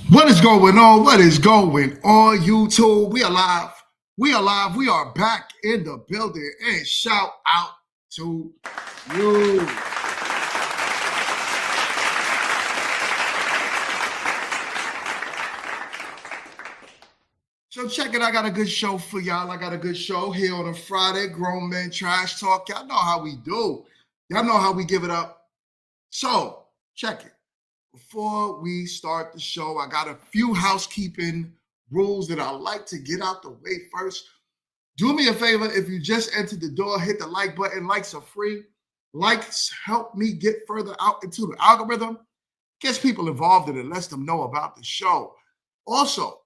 What is going on? What is going on, YouTube? We are live. We are live. We are back in the building. And shout out to you. So check it. I got a good show for y'all. I got a good show here on a Friday. Grown Men Trash Talk. Y'all know how we do. Y'all know how we give it up. So check it. Before we start the show, I got a few housekeeping rules that I like to get out the way first. Do me a favor, if you just entered the door, hit the like button. Likes are free. Likes help me get further out into the algorithm, gets people involved in it, lets them know about the show. Also,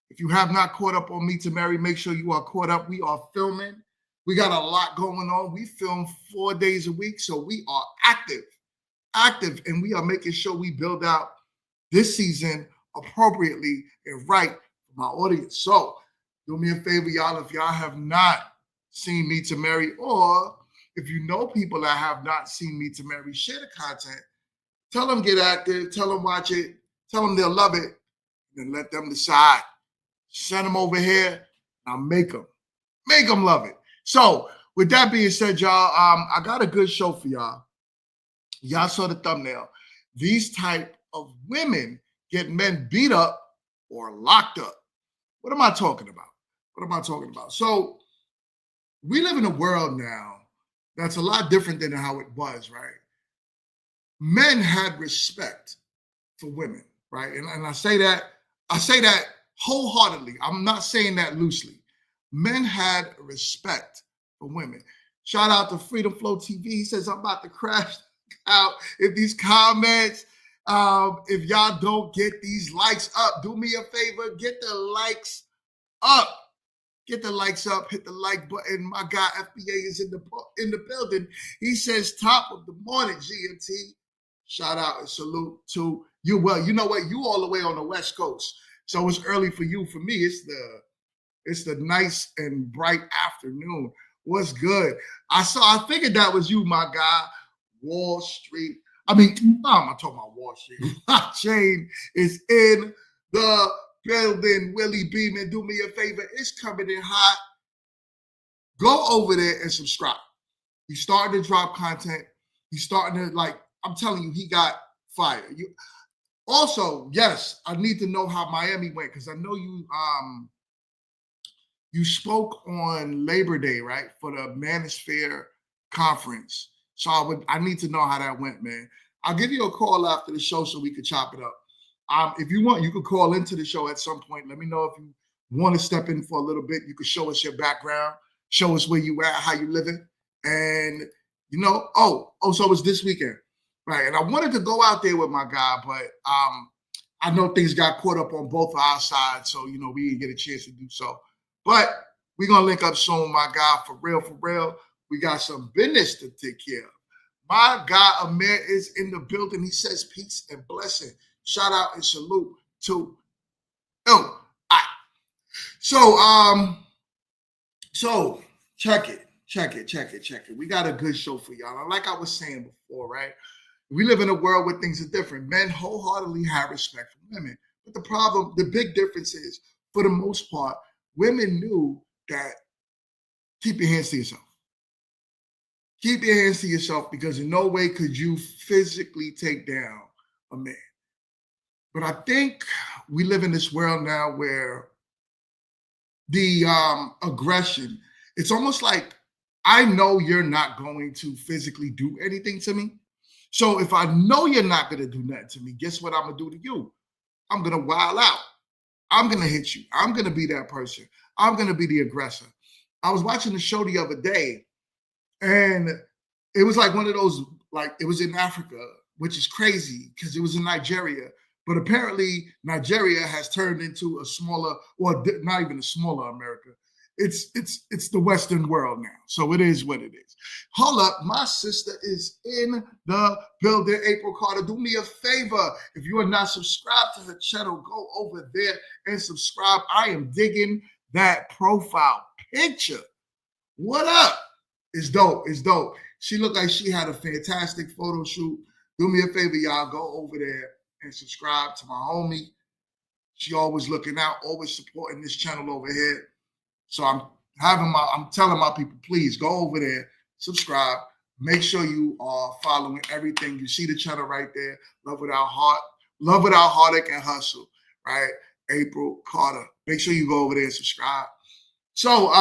if you have not caught up on Meet to Marry, make sure you are caught up. We are filming. We got a lot going on. We film 4 days a week, so we are active, and we are making sure we build out this season appropriately and right for my audience. So do me a favor, y'all, if y'all have not seen Meet to Marry, or if you know people that have not seen Meet to Marry, share the content. Tell them get active. Tell them watch it. Tell them they'll love it. And let them decide. Send them over here. I'll make them love it. So with that being said, y'all, I got a good show for y'all. Y'all saw the thumbnail. These type of women get men beat up or locked up. What am I talking about? So we live in a world now that's a lot different than how it was, right? Men had respect for women, right? And I say that I say that wholeheartedly. I'm not saying that loosely. Men had respect for women. Shout out to Freedom Flow TV. He says, I'm about to crash out if these comments, if y'all don't get these likes up, do me a favor, get the likes up. Get the likes up, hit the like button. My guy FBA is in the building. He says, top of the morning, GMT. Shout out and salute to you. Well, you know what? You all the way on the West Coast. So it's early for you. For me, it's the nice and bright afternoon. What's good? I figured that was you, my guy. Wall Street. I'm not talking about Wall Street. Blockchain is in the building. Willie Beeman, do me a favor. It's coming in hot. Go over there and subscribe. He's starting to drop content. He's starting to, like, I'm telling you, he got fire. Also, yes, I need to know how Miami went, because I know you spoke on Labor Day, right, for the Manosphere conference. So I need to know how that went, man. I'll give you a call after the show so we could chop it up. If you want, you could call into the show at some point. Let me know if you want to step in for a little bit. You could show us your background, show us where you at, how you living, and so it's this weekend, right? And I wanted to go out there with my guy, but I know things got caught up on both of our sides, so we didn't get a chance to do so. But we're gonna link up soon, my guy. For real. We got some business to take care of. My guy Amir is in the building. He says peace and blessing. Shout out and salute to So check it. We got a good show for y'all. Like I was saying before, right? We live in a world where things are different. Men wholeheartedly have respect for women. But the big difference is, for the most part, women knew that keep your hands to yourself. Keep your hands to yourself, because in no way could you physically take down a man. But I think we live in this world now where the aggression, it's almost like, I know you're not going to physically do anything to me. So if I know you're not going to do nothing to me, guess what I'm going to do to you? I'm going to wild out. I'm going to hit you. I'm going to be that person. I'm going to be the aggressor. I was watching the show the other day, and it was like one of those, like, it was in Africa, which is crazy because it was in Nigeria. But apparently Nigeria has turned into a smaller, well, not even a smaller America. It's the Western world now. So it is what it is. Hold up. My sister is in the building. April Carter, do me a favor. If you are not subscribed to the channel, go over there and subscribe. I am digging that profile picture. What up? It's dope. She looked like she had a fantastic photo shoot. Do me a favor, y'all. Go over there and subscribe to my homie. She always looking out, always supporting this channel over here. So I'm telling my people, please go over there, subscribe. Make sure you are following everything. You see the channel right there. Love Without Heartache and Hustle, right? April Carter. Make sure you go over there and subscribe. So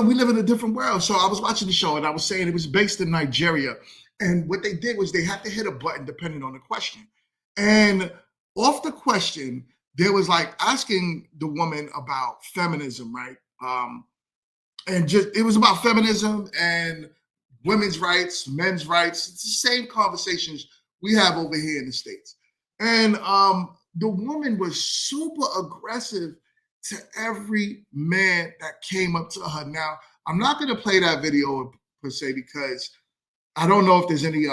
we live in a different world. So I was watching the show, and I was saying it was based in Nigeria. And what they did was they had to hit a button depending on the question. And off the question, there was like asking the woman about feminism, right? And just, it was about feminism and women's rights, men's rights. It's the same conversations we have over here in the States. And the woman was super aggressive to every man that came up to her. Now, I'm not going to play that video per se, because I don't know if there's any,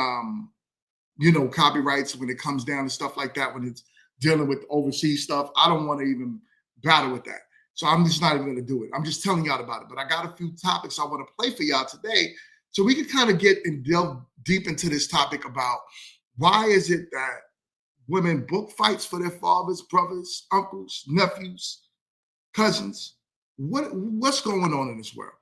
copyrights when it comes down to stuff like that, when it's dealing with overseas stuff. I don't want to even battle with that. So I'm just not even going to do it. I'm just telling y'all about it. But I got a few topics I want to play for y'all today, so we can kind of get and delve deep into this topic about why is it that women book fights for their fathers, brothers, uncles, nephews, cousins. What's going on in this world?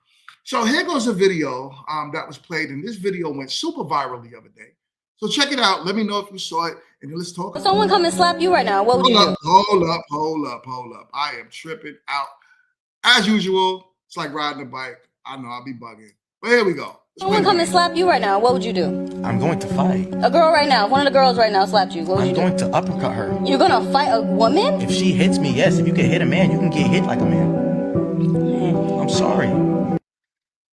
So here goes a video that was played, and this video went super viral the other day. So check it out. Let me know if you saw it, and then let's talk. If someone come and slap you right now, what would you do? Hold up. I am tripping out. As usual, it's like riding a bike. I know I'll be bugging. But here we go. Someone come and slap you right now, what would you do? I'm going to fight. A girl right now, one of the girls right now slapped you, what would you do? I'm going to uppercut her. You're gonna fight a woman? If she hits me, yes. If you can hit a man, you can get hit like a man. I'm sorry.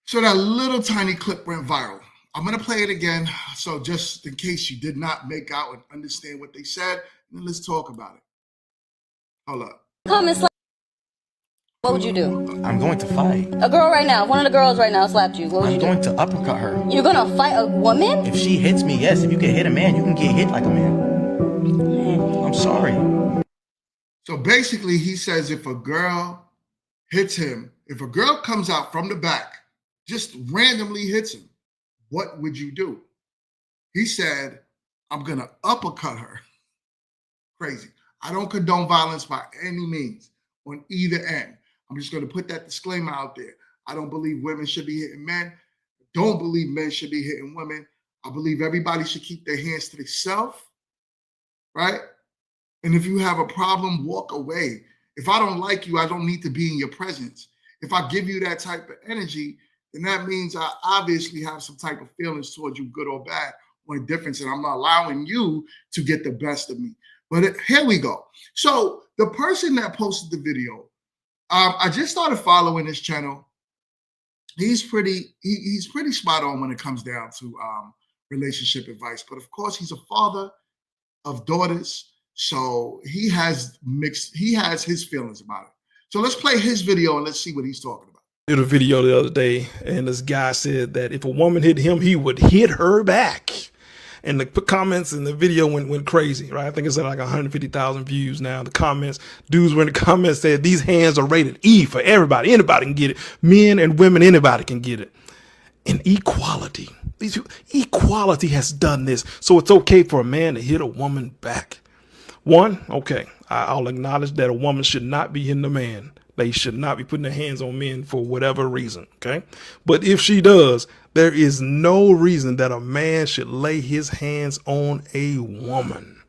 So that little tiny clip went viral. I'm going to play it again. So just in case you did not make out and understand what they said, then let's talk about it. Hold up. Come and slap. What would you do? I'm going to fight. A girl right now, one of the girls right now slapped you, what would I'm you do? going to uppercut her. You're gonna fight a woman? If she hits me, yes. If you can hit a man, you can get hit like a man. I'm sorry. So basically, he says if a girl hits him, if a girl comes out from the back, just randomly hits him, what would you do? He said, I'm going to uppercut her. Crazy. I don't condone violence by any means on either end. I'm just going to put that disclaimer out there. I don't believe women should be hitting men. Don't believe men should be hitting women. I believe everybody should keep their hands to themselves, right? And if you have a problem, walk away. If I don't like you, I don't need to be in your presence. If I give you that type of energy, then that means I obviously have some type of feelings towards you, good or bad, or indifference, and I'm not allowing you to get the best of me. But here we go. So the person that posted the video, I just started following his channel. He's pretty spot on when it comes down to relationship advice. But of course, he's a father of daughters, so he has his feelings about it. So let's play his video and let's see what he's talking about. Did a video the other day, and this guy said that if a woman hit him, he would hit her back. And the comments in the video went crazy, right? I think it's at like 150,000 views now. The comments, dudes were in the comments said, these hands are rated E for everybody. Anybody can get it. Men and women, anybody can get it. And equality. Equality has done this. So it's okay for a man to hit a woman back. One, okay, I'll acknowledge that a woman should not be hitting a man. They should not be putting their hands on men for whatever reason, okay? But if she does, there is no reason that a man should lay his hands on a woman.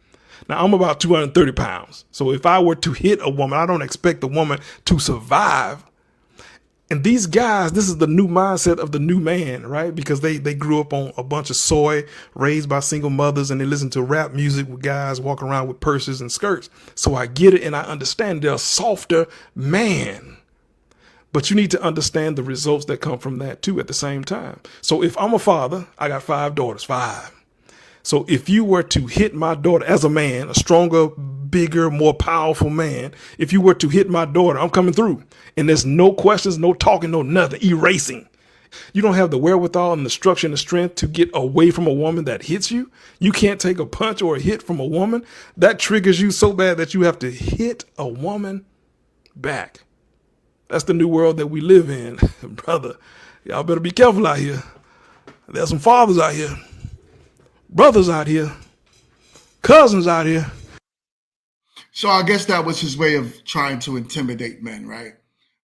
Now, I'm about 230 pounds. So if I were to hit a woman, I don't expect the woman to survive. And these guys, this is the new mindset of the new man, right? Because they grew up on a bunch of soy, raised by single mothers, and they listen to rap music with guys walking around with purses and skirts. So I get it and I understand they're a softer man. But you need to understand the results that come from that too at the same time. So if I'm a father, I got 5 daughters, 5. So if you were to hit my daughter as a man, a stronger, bigger, more powerful man, if you were to hit my daughter, I'm coming through. And there's no questions, no talking, no nothing, erasing. You don't have the wherewithal and the structure and the strength to get away from a woman that hits you. You can't take a punch or a hit from a woman. That triggers you so bad that you have to hit a woman back. That's the new world that we live in, brother. Y'all better be careful out here. There's some fathers out here, brothers out here, cousins out here. So I guess that was his way of trying to intimidate men, right?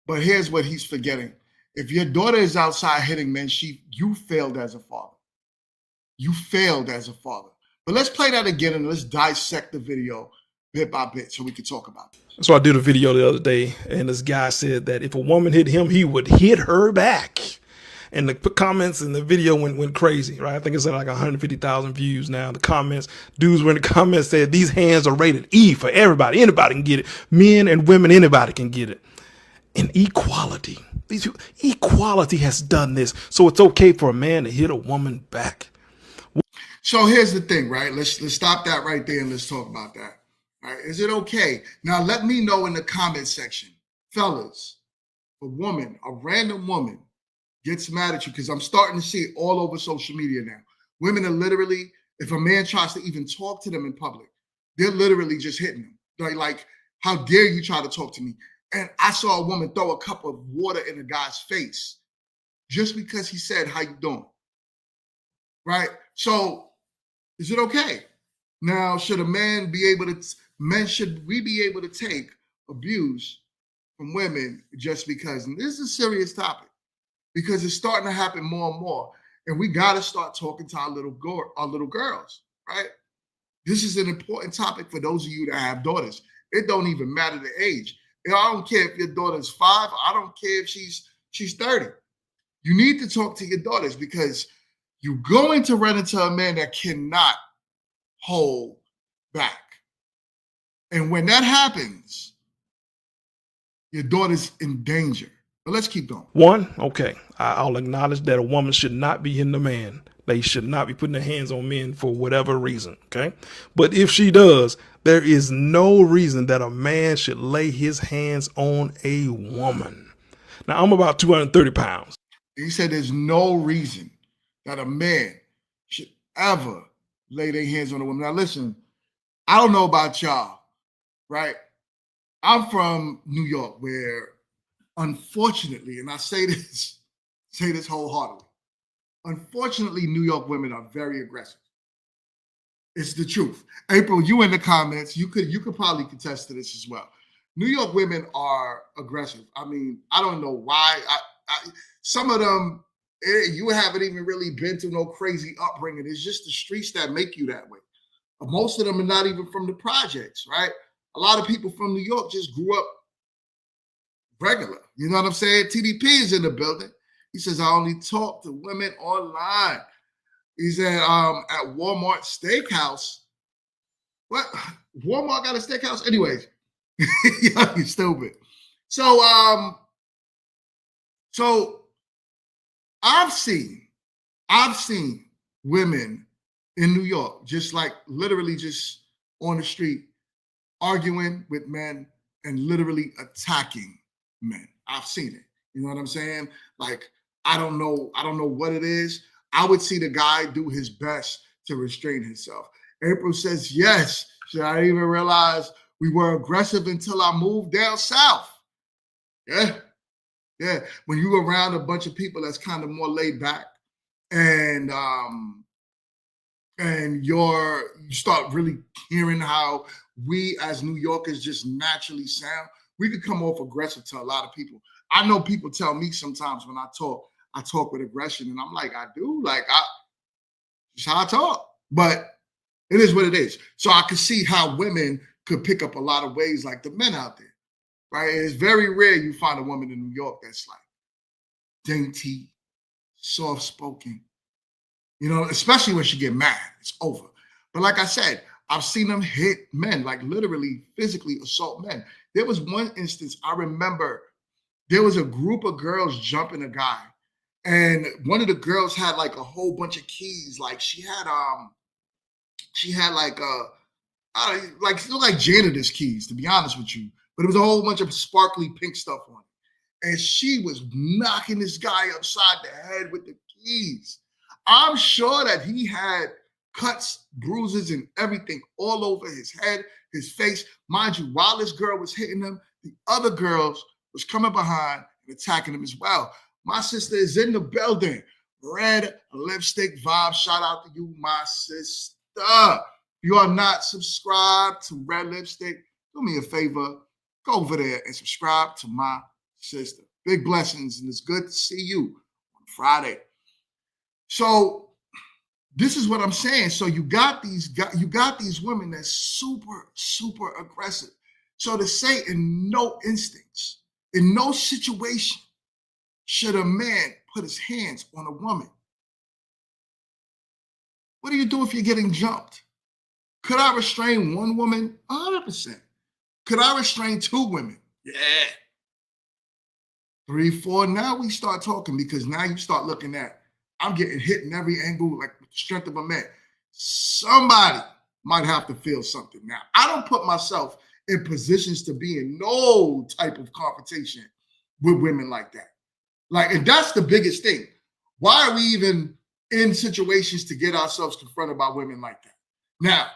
But here's what he's forgetting. If your daughter is outside hitting men, you failed as a father. You failed as a father. But let's play that again and let's dissect the video bit by bit so we can talk about this. So I did a video the other day, and this guy said that if a woman hit him, he would hit her back. And the comments in the video went crazy, right? I think it's at like 150,000 views now. The comments, dudes were in the comments said, these hands are rated E for everybody. Anybody can get it. Men and women, anybody can get it. And equality. Equality has done this. So it's okay for a man to hit a woman back. So here's the thing, right? Let's stop that right there and let's talk about that. All right, is it okay? Now let me know in the comment section, fellas, a woman, a random woman gets mad at you, because I'm starting to see it all over social media now. Women are literally, if a man tries to even talk to them in public, they're literally just hitting them. They're like, how dare you try to talk to me? And I saw a woman throw a cup of water in a guy's face just because he said, how you doing? Right? So is it okay? Now, should we be able to take abuse from women just because? And this is a serious topic because it's starting to happen more and more. And we got to start talking to our little girls, right? This is an important topic for those of you that have daughters. It don't even matter the age. I don't care if your daughter's 5. I don't care if she's 30. You need to talk to your daughters because you're going to run into a man that cannot hold back. And when that happens, your daughter's in danger. But let's keep going. One, okay, I'll acknowledge that a woman should not be hitting a man. They should not be putting their hands on men for whatever reason, okay? But if she does, there is no reason that a man should lay his hands on a woman. Now, I'm about 230 pounds. He said there's no reason that a man should ever lay their hands on a woman. Now, listen, I don't know about y'all, right? I'm from New York where, unfortunately, and I say this wholeheartedly, unfortunately, New York women are very aggressive. It's the truth. April, you in the comments, you could probably contest to this as well. New York women are aggressive. I mean, I don't know why. Some of them, you haven't even really been through no crazy upbringing. It's just the streets that make you that way. Most of them are not even from the projects, right? A lot of people from New York just grew up regular. You know what I'm saying? TDP is in the building. He says, I only talk to women online. He said, at Walmart Steakhouse. What? Walmart got a steakhouse? Anyways, yeah, you stupid. So I've seen women in New York, just like literally just on the street, arguing with men and literally attacking men. I've seen it. You know what I'm saying? Like, I don't know what it is. I would see the guy do his best to restrain himself. April says, yes. Should I even realize we were aggressive until I moved down south? Yeah. Yeah. When you're around a bunch of people that's kind of more laid back and you start really hearing how we as New Yorkers just naturally sound, we could come off aggressive to a lot of people. I know people tell me sometimes when I talk with aggression, and I'm like, I do, like, it's how I talk, but it is what it is. So I could see how women could pick up a lot of ways like the men out there, right? It's very rare you find a woman in New York that's like dainty, soft-spoken, you know, especially when she get mad, it's over. But like I said, I've seen them hit men, like literally physically assault men. There was one instance I remember, there was a group of girls jumping a guy, and one of the girls had like a whole bunch of keys. Like she had like it looked like janitor's keys, to be honest with you. But it was a whole bunch of sparkly pink stuff on it. And she was knocking this guy upside the head with the keys. I'm sure that he had cuts, bruises, and everything all over his head, his face. Mind you, while this girl was hitting him, the other girls was coming behind and attacking him as well. My sister is in the building. Red lipstick vibe. Shout out to you, my sister. If you are not subscribed to Red Lipstick, do me a favor. Go over there and subscribe to my sister. Big blessings, and it's good to see you on Friday. So this is what I'm saying. So you got these women that's super, super aggressive. So to say in no instance, in no situation, should a man put his hands on a woman? What do you do if you're getting jumped? Could I restrain one woman? 100%. Could I restrain two women? Yeah. 3, 4. Now we start talking, because now you start looking at, I'm getting hit in every angle, like with the strength of a man. Somebody might have to feel something. Now, I don't put myself in positions to be in no type of confrontation with women like that. Like, and that's the biggest thing. Why are we even in situations to get ourselves confronted by women like that? Now,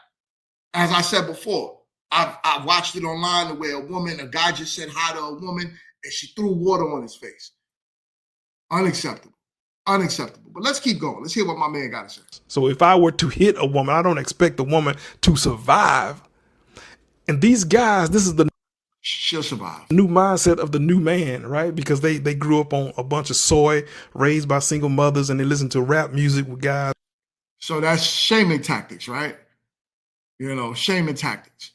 as I said before, I watched it online where a guy just said hi to a woman and she threw water on his face. Unacceptable. Unacceptable. But let's keep going. Let's hear what my man got to say. So if I were to hit a woman, I don't expect the woman to survive. And these guys, this is the She'll survive. new mindset of the new man, right? Because they grew up on a bunch of soy, raised by single mothers, and they listen to rap music with guys. So that's shaming tactics, right? You know, shaming tactics.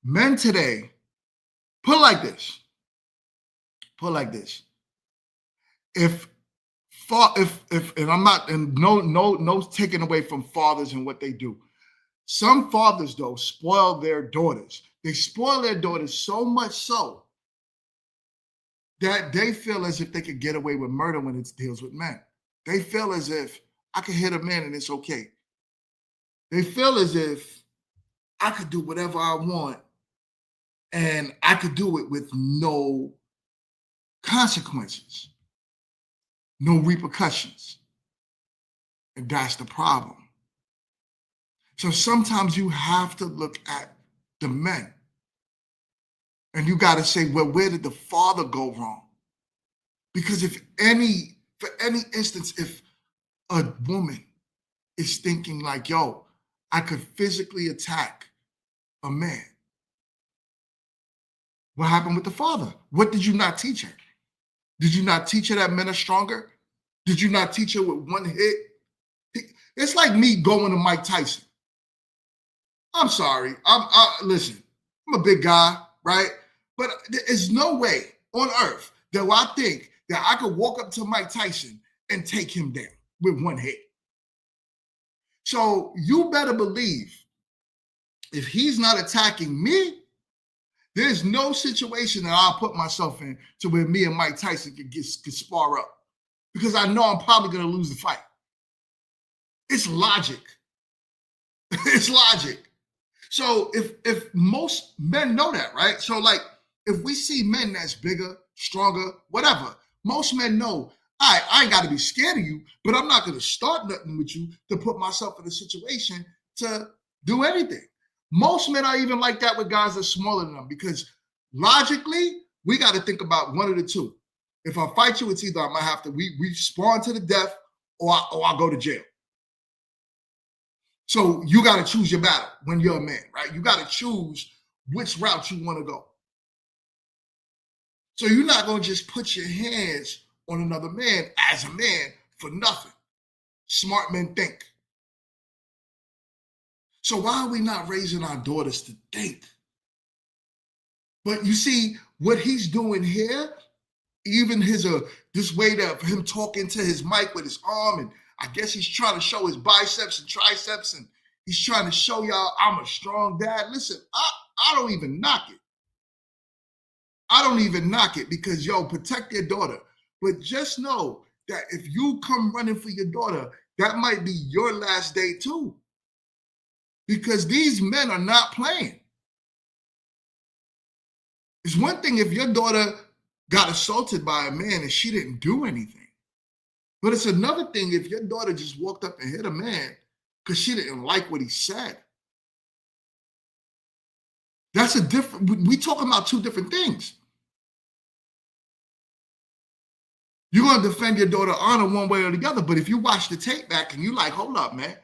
Men today, put it like this. If and I'm not, and no taking away from fathers and what they do. Some fathers though spoil their daughters. They spoil their daughters so much so that they feel as if they could get away with murder when it deals with men. They feel as if I could hit a man and it's okay. They feel as if I could do whatever I want and I could do it with no consequences, no repercussions. And that's the problem. So sometimes you have to look at the men and you got to say, well, where did the father go wrong? Because for any instance, if a woman is thinking like, yo, I could physically attack a man, what happened with the father? What did you not teach her? Did you not teach her that men are stronger? Did you not teach her with one hit? It's like me going to Mike Tyson. I'm sorry. Listen, I'm a big guy, right? But there's no way on earth that I think that I could walk up to Mike Tyson and take him down with one hit. So you better believe if he's not attacking me, there's no situation that I'll put myself in to where me and Mike Tyson could spar up, because I know I'm probably going to lose the fight. It's logic. It's logic. So if most men know that, right? So like if we see men that's bigger, stronger, whatever, most men know, I ain't got to be scared of you, but I'm not going to start nothing with you to put myself in a situation to do anything. Most men are even like that with guys that's smaller than them, because logically, we got to think about one of the two. If I fight you, it's either I might have to, we spawn to the death or I'll go to jail. So you got to choose your battle when you're a man, right? You got to choose which route you want to go. So you're not going to just put your hands on another man as a man for nothing. Smart men think. So why are we not raising our daughters to think? But you see what he's doing here, even this way of him talking to his mic with his arm, and I guess he's trying to show his biceps and triceps, and he's trying to show y'all I'm a strong dad. Listen, I don't even knock it. I don't even knock it, because yo, protect your daughter. But just know that if you come running for your daughter, that might be your last day too. Because these men are not playing. It's one thing if your daughter got assaulted by a man and she didn't do anything. But it's another thing if your daughter just walked up and hit a man because she didn't like what he said. That's we talking about two different things. You're going to defend your daughter's honor one way or the other, but if you watch the tape back and you like, hold up, man,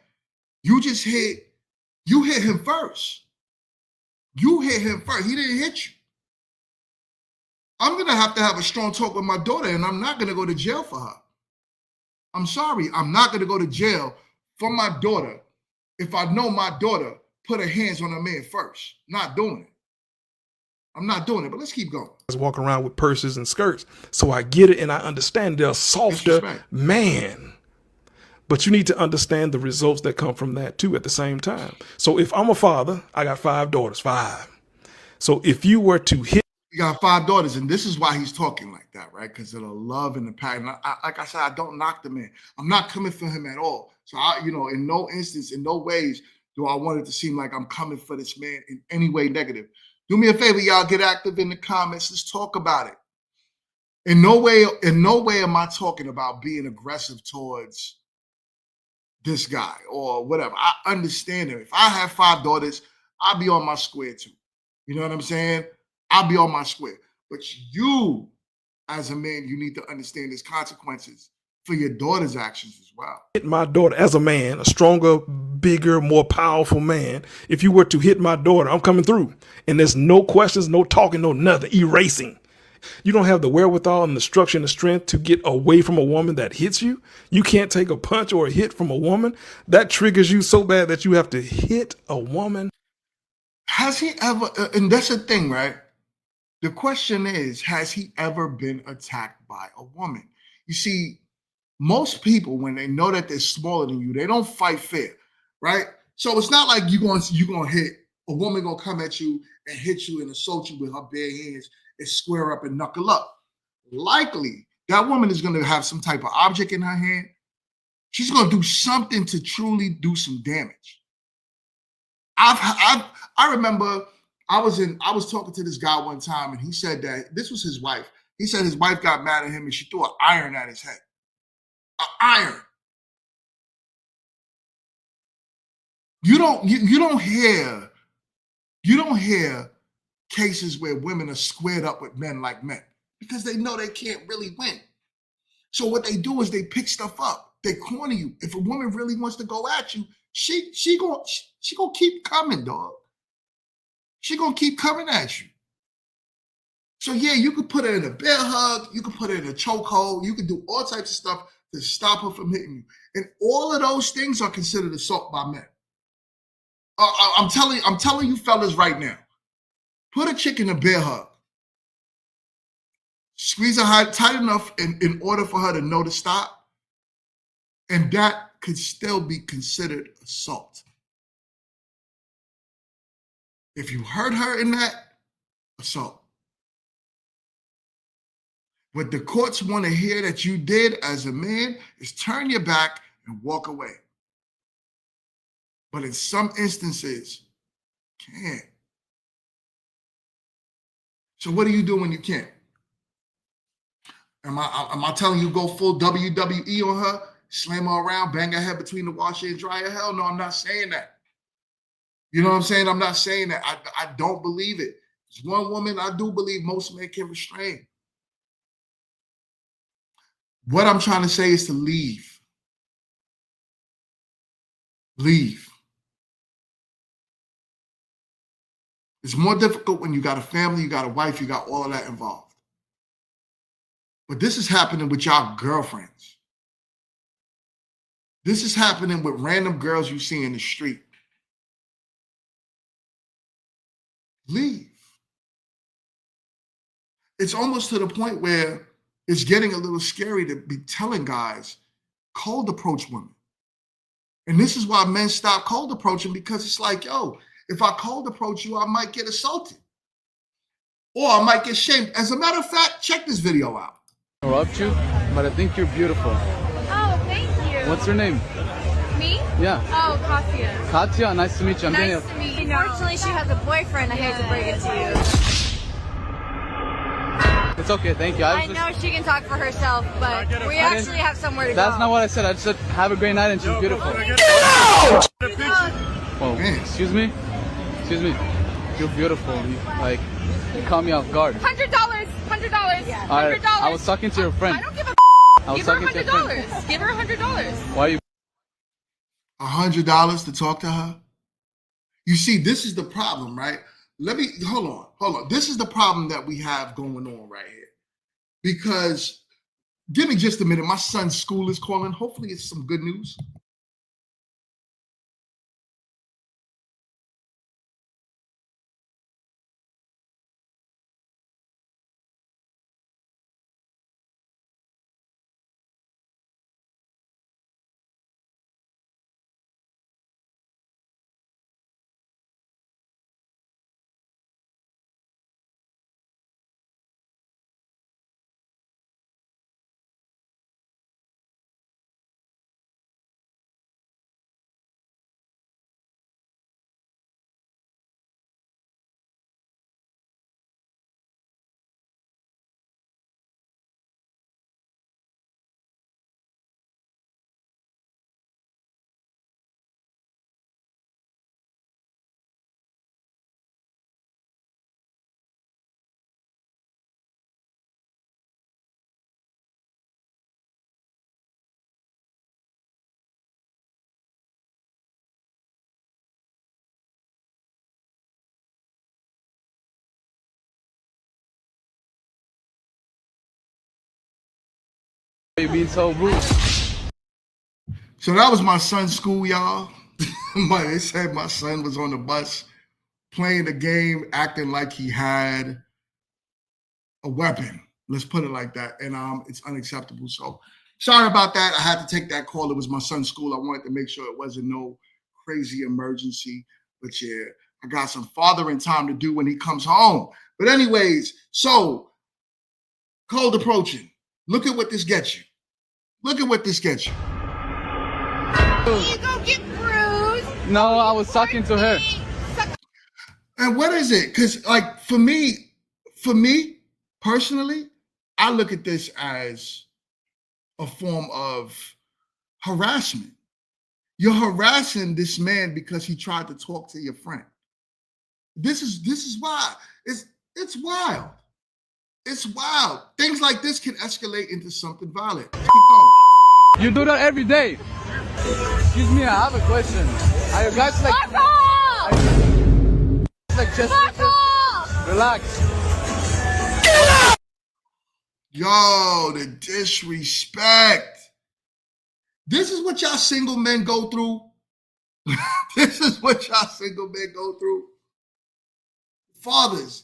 you hit him first. You hit him first. He didn't hit you. I'm going to have a strong talk with my daughter, and I'm not going to go to jail for her. I'm sorry. I'm not going to go to jail for my daughter if I know my daughter put her hands on a man first. Not doing it. I'm not doing it, but let's keep going. Walk around with purses and skirts. So I get it and I understand they're a softer man. But you need to understand the results that come from that too at the same time. So if I'm a father, I got 5 daughters, 5. So if you were to hit. You got 5 daughters, and this is why he's talking like that, right? Because of the love and the passion. Like I said, I don't knock the man. I'm not coming for him at all. So in no instance, in no ways do I want it to seem like I'm coming for this man in any way negative. Do me a favor, y'all, get active in the comments. Let's talk about it. In no way am I talking about being aggressive towards this guy or whatever. I understand it. If I have 5 daughters, I'll be on my square too. You know what I'm saying? I'll be on my square. But you, as a man, you need to understand there's consequences for your daughter's actions as well. Hit my daughter as a man, a stronger, bigger, more powerful man. If you were to hit my daughter, I'm coming through. And there's no questions, no talking, no nothing, erasing. You don't have the wherewithal and the structure and the strength to get away from a woman that hits you. You can't take a punch or a hit from a woman. That triggers you so bad that you have to hit a woman. Has he ever, and that's the thing, right? The question is, has he ever been attacked by a woman? You see, Most people, when they know that they're smaller than you, they don't fight fair, right? So it's not like you're gonna hit a woman gonna come at you and hit you and assault you with her bare hands and square up and knuckle up. Likely, that woman is gonna have some type of object in her hand. She's gonna do something to truly do some damage. I remember I was talking to this guy one time, and he said that this was his wife. He said his wife got mad at him and she threw an iron at his head. An iron. You don't hear cases where women are squared up with men like men because they know they can't really win. So what they do is they pick stuff up. They corner you. If a woman really wants to go at you, she gonna keep coming, dog. She gonna keep coming at you. So yeah, you could put her in a bear hug, you could put her in a chokehold, you could do all types of stuff to stop her from hitting you. And all of those things are considered assault by men. I'm telling you fellas right now, put a chick in a bear hug. Squeeze her tight enough in order for her to know to stop. And that could still be considered assault. If you hurt her in that, assault. What the courts want to hear that you did as a man is turn your back and walk away. But in some instances, can't. So what do you do when you can't? Am I telling you go full WWE on her, slam her around, bang her head between the washer and dryer? Hell no, I'm not saying that. You know what I'm saying? I'm not saying that. I don't believe it. It's one woman I do believe most men can restrain. What I'm trying to say is to leave. Leave. It's more difficult when you got a family, you got a wife, you got all of that involved. But this is happening with y'all girlfriends. This is happening with random girls you see in the street. Leave. It's almost to the point where it's getting a little scary to be telling guys, cold approach women. And this is why men stop cold approaching, because it's like, yo, if I cold approach you, I might get assaulted. Or I might get shamed. As a matter of fact, check this video out. Interrupt you, but I think you're beautiful. Oh, thank you. What's your name? Me? Yeah. Oh, Katya. Katya, nice to meet you. I'm Daniel. Nice to meet you. Unfortunately, she has a boyfriend. I hate to break it to you. It's okay, thank you. I know she can talk for herself, but we actually have somewhere to go. That's not what I said. I just said have a great night and she's beautiful. Whoa, excuse me? Excuse me. You're beautiful. You caught me off guard. $100. $100. Alright, I was talking to your friend. I don't give a Give her $100. Give her $100. Why are you? $100 to talk to her? You see, this is the problem, right? Hold on. This is the problem that we have going on right here. Because, give me just a minute. My son's school is calling. Hopefully it's some good news. Why are you being so rude? So that was my son's school, y'all. They said my son was on the bus playing the game, acting like he had a weapon. Let's put it like that. And it's unacceptable. So Sorry about that. I had to take that call. It was my son's school. I wanted to make sure it wasn't no crazy emergency. But yeah, I got some fathering time to do when he comes home. But anyways, so cold approaching. Look at what this gets you. Look at what this gets you. You go get bruised. No, I was talking to her. And what is it? Because like for me personally, I look at this as a form of harassment. You're harassing this man because he tried to talk to your friend. This is why. It's wild. It's wild. Things like this can escalate into something violent. Let's keep going. You do that every day. Excuse me, I have a question. Are you guys like... Fuck off! Like just Fuck off! relax. Yo, the disrespect. This is what y'all single men go through. This is what y'all single men go through. Fathers,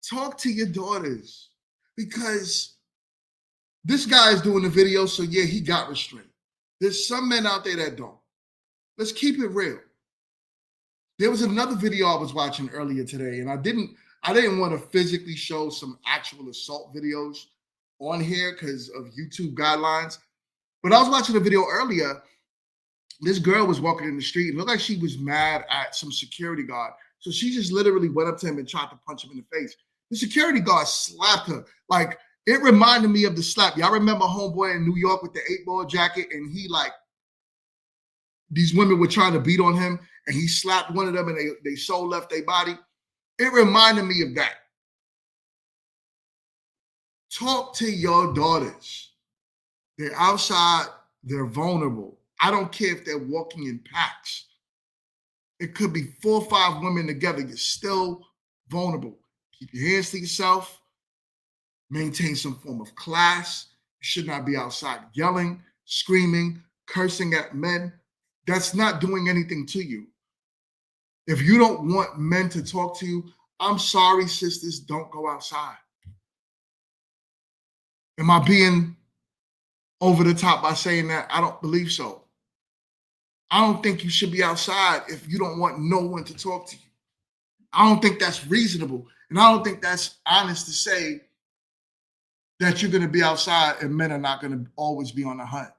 talk to your daughters because this guy is doing the video, so yeah, he got restraint. There's some men out there that don't. Let's keep it real. There was another video I was watching earlier today, and I didn't want to physically show some actual assault videos on here because of YouTube guidelines. But I was watching a video earlier. This girl was walking in the street. It looked like she was mad at some security guard. So she just literally went up to him and tried to punch him in the face. The security guard slapped her. Like, it reminded me of the slap. Y'all remember homeboy in New York with the 8-ball jacket, and he these women were trying to beat on him, and he slapped one of them, and they soul left their body. It reminded me of that. Talk to your daughters. They're outside. They're vulnerable. I don't care if they're walking in packs. It could be 4 or 5 women together. You're still vulnerable. Keep your hands to yourself. Maintain some form of class. You should not be outside yelling, screaming, cursing at men. That's not doing anything to you. If you don't want men to talk to you, I'm sorry, sisters, don't go outside. Am I being over the top by saying that? I don't believe so. I don't think you should be outside if you don't want no one to talk to you. I don't think that's reasonable. And I don't think that's honest to say that you're going to be outside and men are not going to always be on the hunt.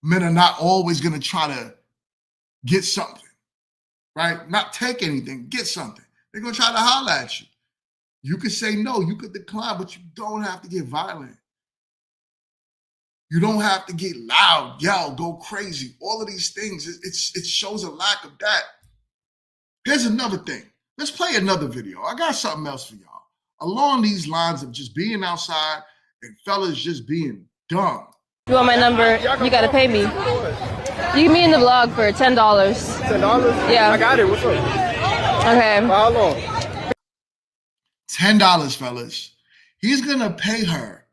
Men are not always going to try to get something, right? Not take anything, get something. They're going to try to holler at you. You could say no, you could decline, but you don't have to get violent. You don't have to get loud, yell, go crazy. All of these things, it shows a lack of that. Here's another thing. Let's play another video. I got something else for y'all. Along these lines of just being outside and fellas just being dumb. You want my number? You gotta pay me. You can be in the vlog for $10. $10? Yeah. I got it. What's up? Okay. For how long? $10, fellas. He's gonna pay her.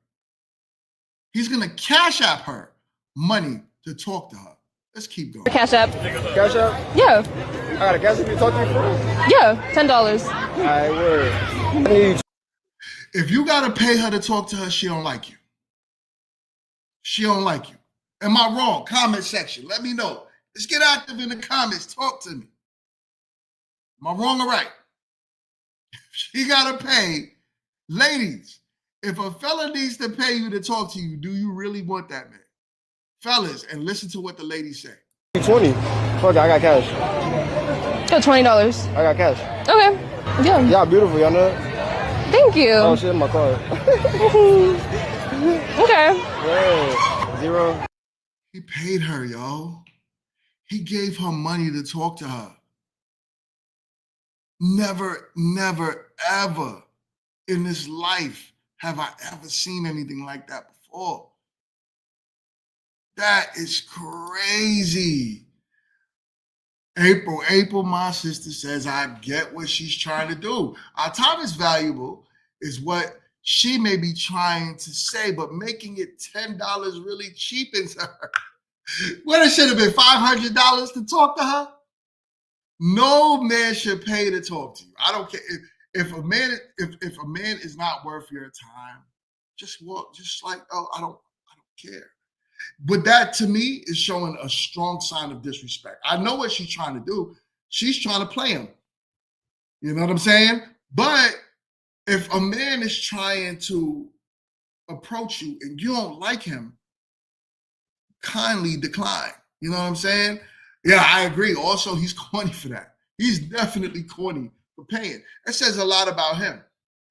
He's gonna cash app her money to talk to her. Let's keep going. Cash app. Cash app? Yeah. I got a cash app you talk to me for? Yeah. $10. Alright, word. If you gotta pay her to talk to her, she don't like you. She don't like you. Am I wrong? Comment section. Let me know. Let's get active in the comments. Talk to me. Am I wrong or right? She gotta pay. Ladies, if a fella needs to pay you to talk to you, do you really want that man? Fellas, and listen to what the ladies say. 20. Fuck it, I got cash. Got $20. I got cash. Okay. Yeah. Y'all beautiful, y'all know that? Thank you. Oh shit, in my car. Okay. Word. 0. He paid her, yo. He gave her money to talk to her. Never, never, ever in this life have I ever seen anything like that before. That is crazy. April, my sister says, I get what she's trying to do. Our time is valuable, is what she may be trying to say, but making it $10 really cheapens her. What, it should have been $500 to talk to her? No man should pay to talk to you. I don't care if a man is not worth your time, just walk, just like, oh, I don't care. But that to me is showing a strong sign of disrespect. I know what she's trying to do. She's trying to play him. You know what I'm saying? But if a man is trying to approach you and you don't like him, kindly decline. You know what I'm saying? Yeah, I agree. Also, he's corny for that. He's definitely corny for paying. That says a lot about him.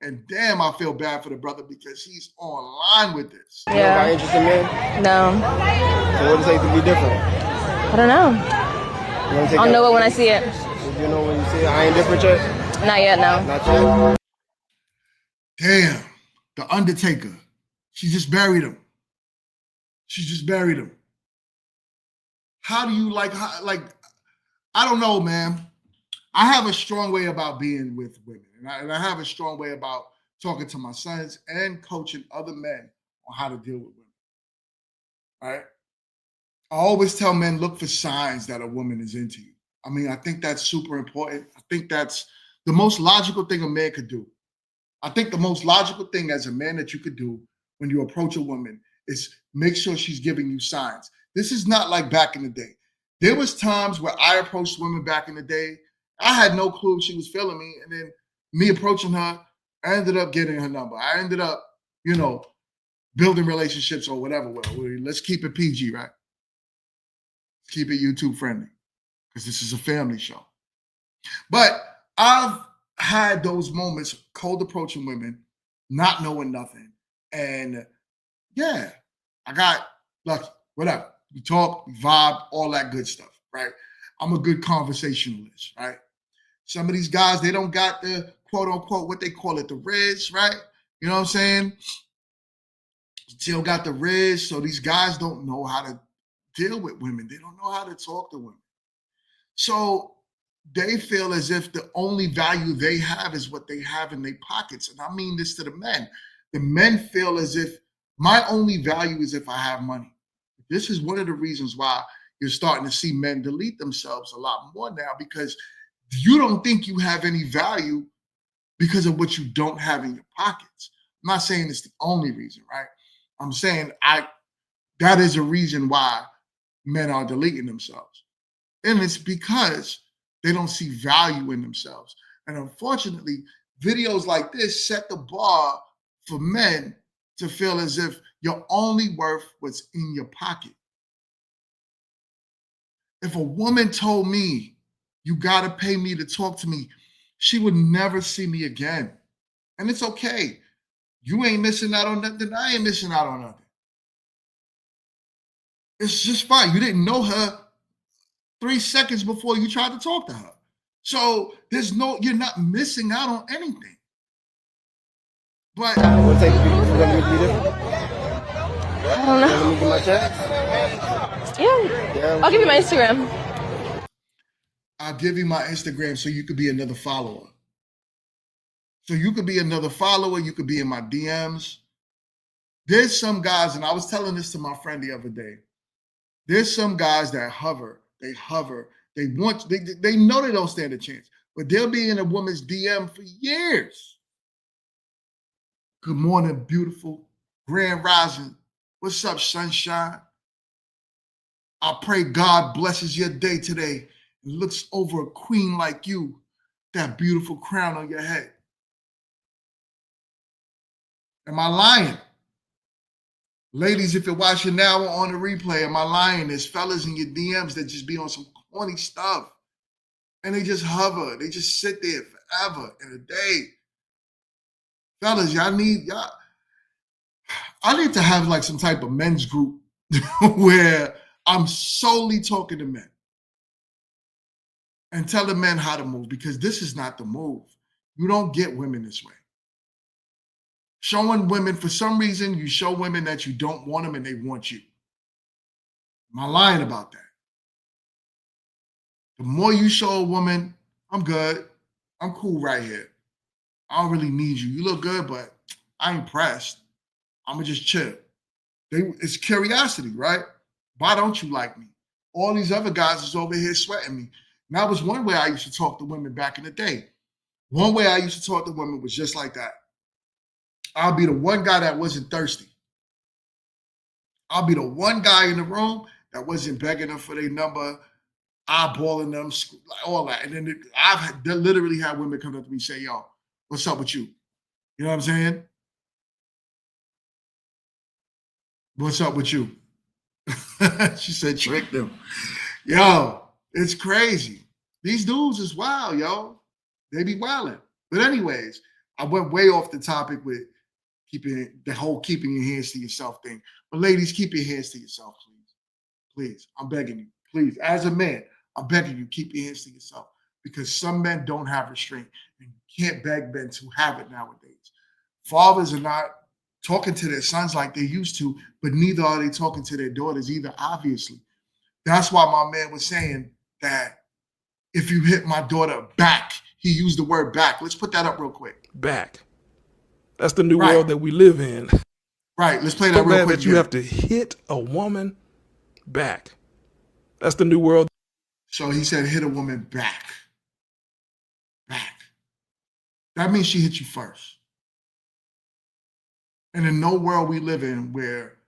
And damn, I feel bad for the brother because he's online with this. You don't got interest in men? No. So what does it take to be different? I don't know. I'll know it when I see it. You know when you see it? I ain't different yet? Not yet, no. Not yet? Damn, the Undertaker. She just buried him. She just buried him. How do you like, I don't know, man. I have a strong way about being with women. And I have a strong way about talking to my sons and coaching other men on how to deal with women. All right? I always tell men, look for signs that a woman is into you. I mean, I think that's super important. I think that's the most logical thing a man could do. I think the most logical thing as a man that you could do when you approach a woman is make sure she's giving you signs. This is not like back in the day. There was times where I approached women back in the day. I had no clue she was feeling me. And then me approaching her, I ended up getting her number. I ended up, building relationships or whatever. Well, let's keep it PG, right? Keep it YouTube friendly because this is a family show. But I've had those moments, cold approaching women, not knowing nothing. And yeah, I got lucky, whatever. We talk, we vibe, all that good stuff, right? I'm a good conversationalist, right? Some of these guys, they don't got the quote unquote, what they call it, the riz, right? You know what I'm saying? Still got the riz. So these guys don't know how to deal with women. They don't know how to talk to women. So they feel as if the only value they have is what they have in their pockets. And I mean this to the men. The men feel as if my only value is if I have money. This is one of the reasons why you're starting to see men delete themselves a lot more now, because you don't think you have any value because of what you don't have in your pockets. I'm not saying it's the only reason, right? I'm saying that is a reason why men are deleting themselves. And it's because they don't see value in themselves. And unfortunately, videos like this set the bar for men to feel as if your only worth was in your pocket. If a woman told me, you gotta pay me to talk to me, she would never see me again. And it's okay. You ain't missing out on nothing. I ain't missing out on nothing. It's just fine. You didn't know her 3 seconds before you tried to talk to her. So you're not missing out on anything. But What take for them to be different? I don't know. Let me get my check. Yeah. I'll give you my Instagram. I'll give you my Instagram so you could be another follower. So you could be another follower. You could be in my DMs. There's some guys, and I was telling this to my friend the other day. There's some guys that hover. They hover. They know they don't stand a chance, but they'll be in a woman's DM for years. Good morning, beautiful. Grand rising. What's up, sunshine? I pray God blesses your day today and looks over a queen like you, that beautiful crown on your head. Am I lying? Ladies, if you're watching now or on the replay, am I lying? There's fellas in your DMs that just be on some corny stuff. And they just hover. They just sit there forever in a day. Fellas, I need to have like some type of men's group where I'm solely talking to men and telling men how to move, because this is not the move. You don't get women this way. Showing women, for some reason, you show women that you don't want them and they want you. Am I lying about that? The more you show a woman, I'm good. I'm cool right here. I don't really need you. You look good, but I ain't pressed. I'm going to just chill. It's curiosity, right? Why don't you like me? All these other guys is over here sweating me. And that was one way I used to talk to women back in the day. One way I used to talk to women was just like that. I'll be the one guy that wasn't thirsty. I'll be the one guy in the room that wasn't begging them for their number, eyeballing them, like all that. And then I've literally had women come up to me and say, yo, what's up with you? You know what I'm saying? What's up with you? She said, trick them. Yo, it's crazy. These dudes is wild, yo. They be wilding. But anyways, I went way off the topic with keeping your hands to yourself thing. But ladies, keep your hands to yourself, please. Please, I'm begging you. Please, as a man, I'm begging you, keep your hands to yourself. Because some men don't have restraint. And you can't beg men to have it nowadays. Fathers are not talking to their sons like they used to, but neither are they talking to their daughters either, obviously. That's why my man was saying that if you hit my daughter back, he used the word back. Let's put that up real quick. Back. That's the new world that we live in. Right. Let's play that real quick. That you have to hit a woman back. That's the new world. So he said, hit a woman back. Back. That means she hit you first. And in no world we live in where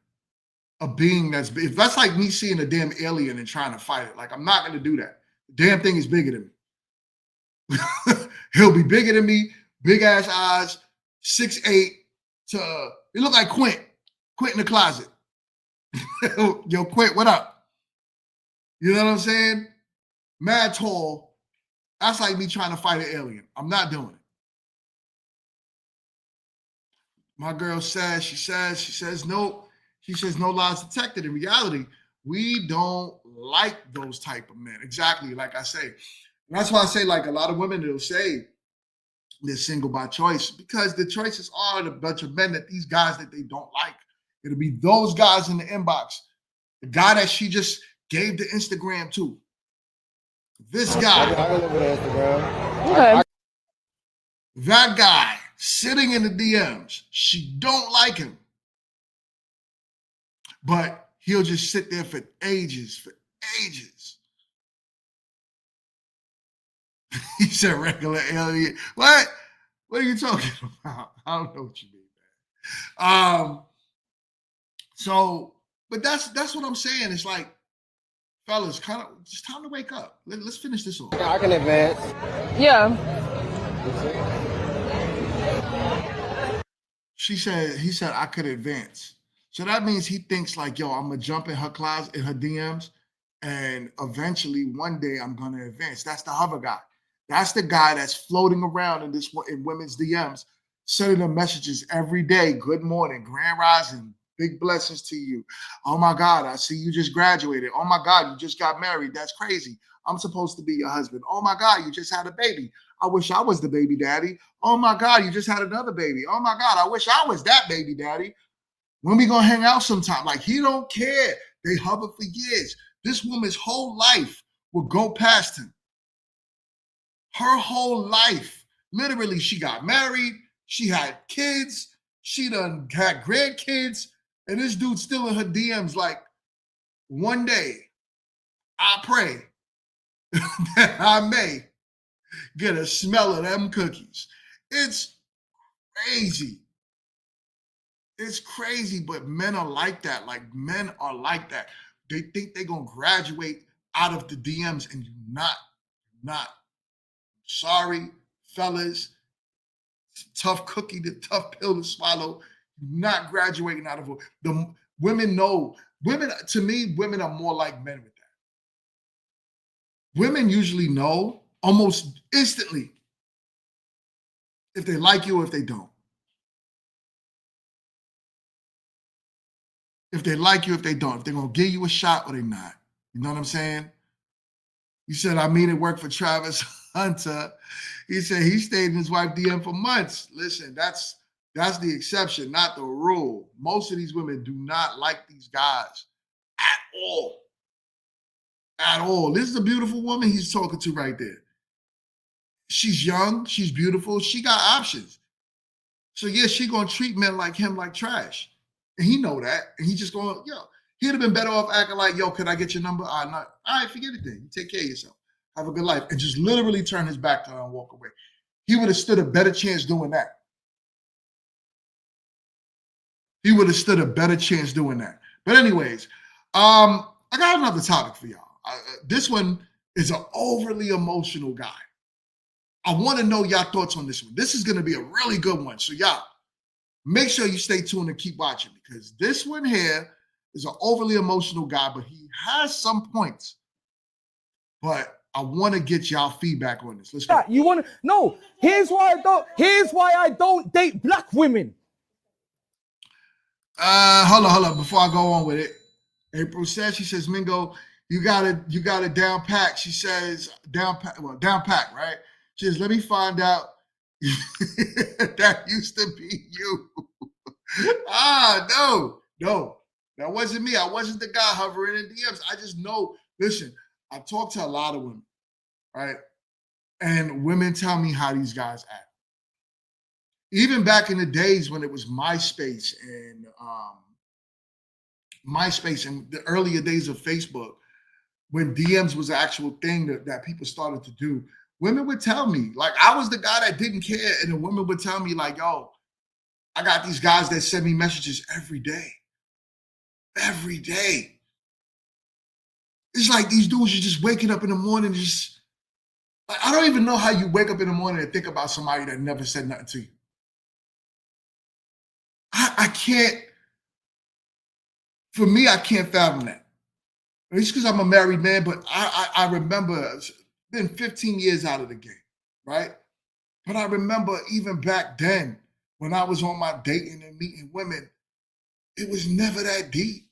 a being that's like me seeing a damn alien and trying to fight it. Like, I'm not going to do that. The damn thing is bigger than me. He'll be bigger than me, big ass eyes, 6'8", he look like Quint in the closet. Yo, Quint, what up? You know what I'm saying? Mad tall. That's like me trying to fight an alien. I'm not doing it. My girl says, she says, nope. She says, no lies detected. In reality, we don't like those type of men. Exactly, like I say. And that's why I say, like, a lot of women will say they're single by choice, because the choices are a bunch of men that these guys that they don't like. It'll be those guys in the inbox. The guy that she just gave the Instagram to. This guy. I can look at Instagram. Okay. That guy sitting in the DMs. She don't like him. But he'll just sit there for ages. He said regular alien. What? What are you talking about? I don't know what you mean, man. But that's what I'm saying. It's like, fellas, kind of just time to wake up. Let's finish this off. I can advance. Yeah. He said I could advance. So that means he thinks like, yo, I'm gonna jump in her closet, in her DMs, and eventually one day I'm gonna advance. That's the hover guy. That's the guy that's floating around in women's DMs, sending them messages every day. Good morning, grand rising, big blessings to you. Oh my God, I see you just graduated. Oh my God, you just got married. That's crazy. I'm supposed to be your husband. Oh my God, you just had a baby. I wish I was the baby daddy. Oh my God, you just had another baby. Oh my God, I wish I was that baby daddy. When we gonna hang out sometime? Like, he don't care. They hover for years. This woman's whole life will go past him. Her whole life. Literally, she got married. She had kids. She done had grandkids. And this dude's still in her DMs like, one day, I pray that I may get a smell of them cookies. It's crazy. It's crazy, but men are like that. Like, men are like that. They think they're going to graduate out of the DMs, and you're not. Sorry, fellas. Tough cookie, the tough pill to swallow. You're not graduating out of it. The women know. Women, to me, women are more like men with that. Women usually know almost instantly if they like you or if they don't. If they like you, if they don't. If they're going to give you a shot or they're not. You know what I'm saying? You said, I mean, it worked for Travis Hunter. He said he stayed in his wife DM for months. Listen, that's the exception, not the rule. Most of these women do not like these guys at all. At all. This is a beautiful woman he's talking to right there. She's young. She's beautiful. She got options. So, yeah, she going to treat men like him like trash. And he know that. And he just going, yo, he'd have been better off acting like, yo, could I get your number? All right, forget it then. You take care of yourself. Have a good life. And just literally turn his back to her and walk away. He would have stood a better chance doing that. He would have stood a better chance doing that. But anyways, I got another topic for y'all. This one is an overly emotional guy. I want to know y'all thoughts on this one. This is going to be a really good one. So y'all, make sure you stay tuned and keep watching because this one here is an overly emotional guy, but he has some points. But I want to get y'all feedback on this. Let's go. You want to? No. Here's why I don't date black women. Hold on. Before I go on with it, April says, she says, Mingo, you got it down pat. She says, down pat, right? She says, let me find out that used to be you. No, that wasn't me. I wasn't the guy hovering in DMs. I just know, listen, I talk to a lot of women, right? And women tell me how these guys act. Even back in the days when it was MySpace and the earlier days of Facebook, when DMs was an actual thing that people started to do, women would tell me, like, I was the guy that didn't care. And the women would tell me, like, yo, I got these guys that send me messages every day. Every day. It's like these dudes are just waking up in the morning, just, like, I don't even know how you wake up in the morning and think about somebody that never said nothing to you. I can't, for me, I can't fathom that. It's because I'm a married man, but I remember, it's been 15 years out of the game, right? But I remember even back then, when I was on my dating and meeting women, it was never that deep.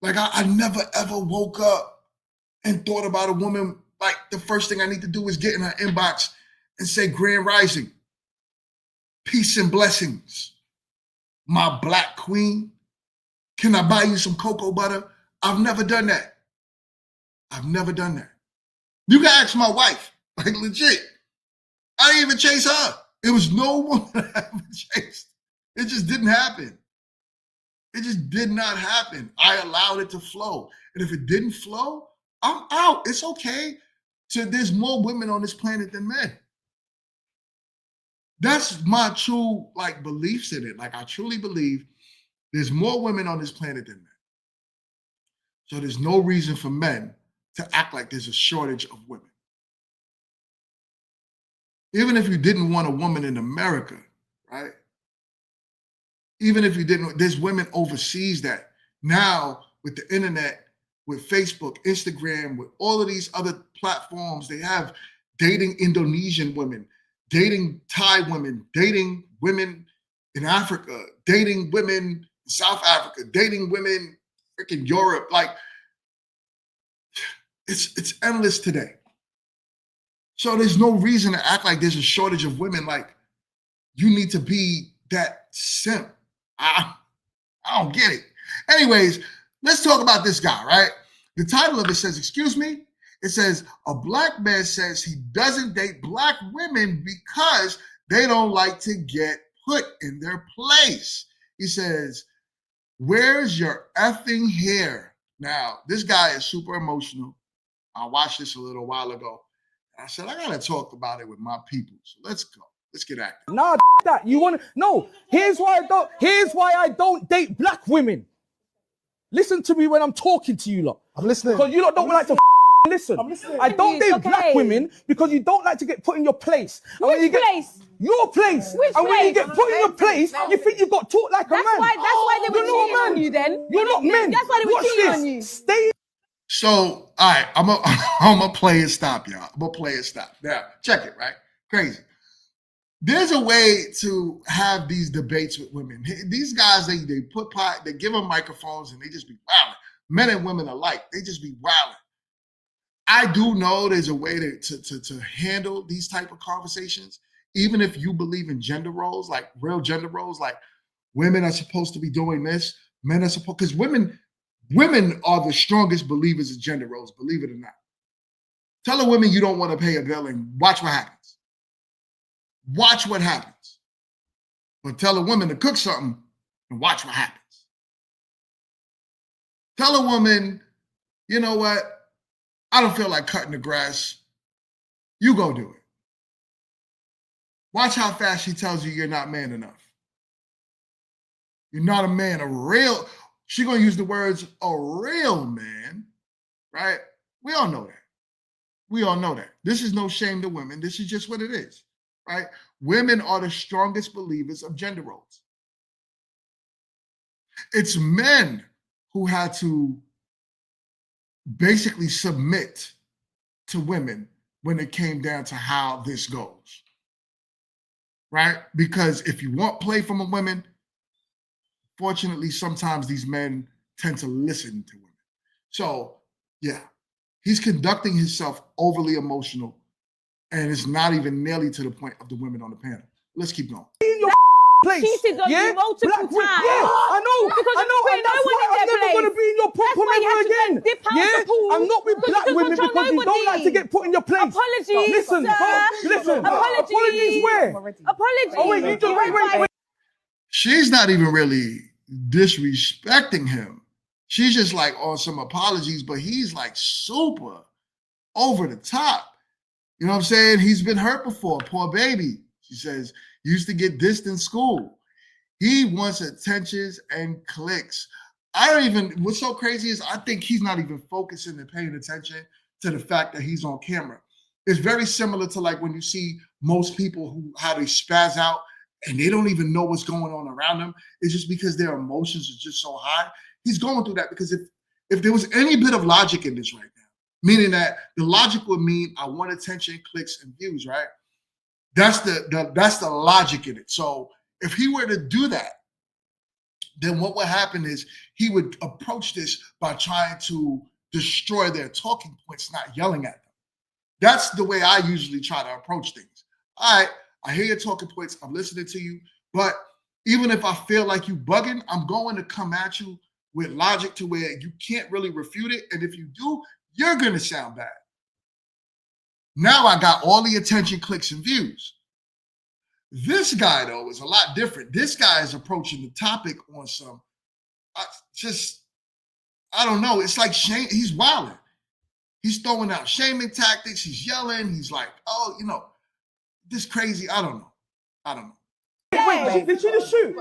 Like I never ever woke up and thought about a woman, like the first thing I need to do is get in her inbox and say, Grand Rising, peace and blessings, my black queen. Can I buy you some cocoa butter? I've never done that. I've never done that. You can ask my wife, like legit. I didn't even chase her. It was no woman I ever chased. It just didn't happen. It just did not happen. I allowed it to flow. And if it didn't flow, I'm out. It's okay. There's more women on this planet than men. That's my true beliefs in it. Like I truly believe there's more women on this planet than men. So there's no reason for men to act like there's a shortage of women. Even if you didn't want a woman in America, right? Even if you didn't, there's women overseas that now with the internet, with Facebook, Instagram, with all of these other platforms, they have dating Indonesian women, dating Thai women, dating women in Africa, dating women in South Africa, dating women freaking Europe. Like it's endless today. So there's no reason to act like there's a shortage of women. Like you need to be that simp. I don't get it. Anyways, let's talk about this guy, right? The title of it says, excuse me? It says, a black man says he doesn't date black women because they don't like to get put in their place. He says, where's your effing hair? Now, this guy is super emotional. I watched this a little while ago. I said, I got to talk about it with my people. So let's go. Let's get active. Nah, that. You want to? No. Here's why I don't date black women. Listen to me when I'm talking to you lot. I'm listening. Because you lot don't like to listen. I'm listening. I don't date Okay. black women because you don't like to get put in your place. And when Which you get, place? Your place. Which and when you place? get put in your place, you think you got taught like a man. That's why they were You're not cheating a man. on you then. You're not men. That's why they were Watch cheating this. on you. Stay. So, all right, I'm a play it stop, y'all. I'm a play it stop. Now, check it, right? Crazy. There's a way to have these debates with women. These guys, they give them microphones and they just be wilding. Men and women alike, they just be wilding. I do know there's a way to handle these type of conversations, even if you believe in gender roles, like real gender roles, like women are supposed to be doing this, men are supposed, because women are the strongest believers in gender roles, believe it or not. Tell a woman you don't want to pay a bill and watch what happens. Watch what happens. But tell a woman to cook something and watch what happens. Tell a woman, you know what? I don't feel like cutting the grass. You go do it. Watch how fast she tells you you're not man enough. You're not a man, a real, she gonna use the words, a real man, right? We all know that. We all know that. This is no shame to women. This is just what it is, right? Women are the strongest believers of gender roles. It's men who had to basically submit to women when it came down to how this goes, right? Because if you want play from a woman, fortunately, sometimes these men tend to listen to women. So, yeah, he's conducting himself overly emotional, and it's not even nearly to the point of the women on the panel. Let's keep going. Place. Cheated on you multiple times. Yeah, I know. Because I know. And that's why I'm never going to be in your That's why you ever had to again. dip out the pool. I'm not with black women because you don't like to get put in your place. Apologies, Listen, sir. listen. Apologies. Where? Apologies. Oh wait, you just wait. She's not even really disrespecting him. She's just like on some apologies, but he's like super over the top. You know what I'm saying? He's been hurt before, poor baby. She says, used to get dissed in school. He wants attentions and clicks. I don't even, what's so crazy is I think he's not even focusing and paying attention to the fact that he's on camera. It's very similar to like when you see most people who, how they spaz out and they don't even know what's going on around them. It's just because their emotions are just so high. He's going through that because if there was any bit of logic in this right now, meaning that the logic would mean I want attention, clicks, and views, right? That's the logic in it. So if he were to do that, then what would happen is he would approach this by trying to destroy their talking points, not yelling at them. That's the way I usually try to approach things. All right, I hear your talking points. I'm listening to you. But even if I feel like you bugging, I'm going to come at you with logic to where you can't really refute it. And if you do, you're going to sound bad. Now I got all the attention, clicks, and views. This guy, though, is a lot different. This guy is approaching the topic on some, I don't know. It's like shame. He's wilding. He's throwing out shaming tactics. He's yelling. He's like, oh, you know, this crazy. I don't know. Wait, did she just shoot?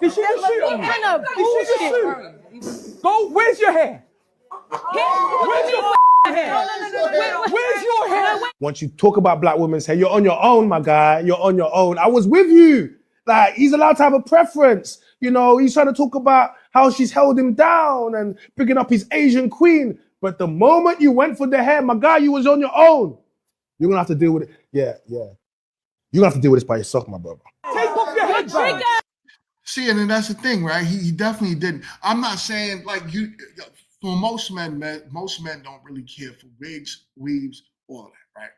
Did she just shoot? What kind of bullshit? Go, where's your hair? Where's your hair? Where's your hair? Once you talk about black women's hair, you're on your own, my guy. You're on your own. I was with you. Like, he's allowed to have a preference. You know, he's trying to talk about how she's held him down and picking up his Asian queen. But the moment you went for the hair, my guy, you was on your own. You're going to have to deal with it. Yeah. You're going to have to deal with this by yourself, my brother. Take off your head, See, and then that's the thing, right? He definitely didn't. I'm not saying like you, for most men don't really care for wigs, weaves, all that, right?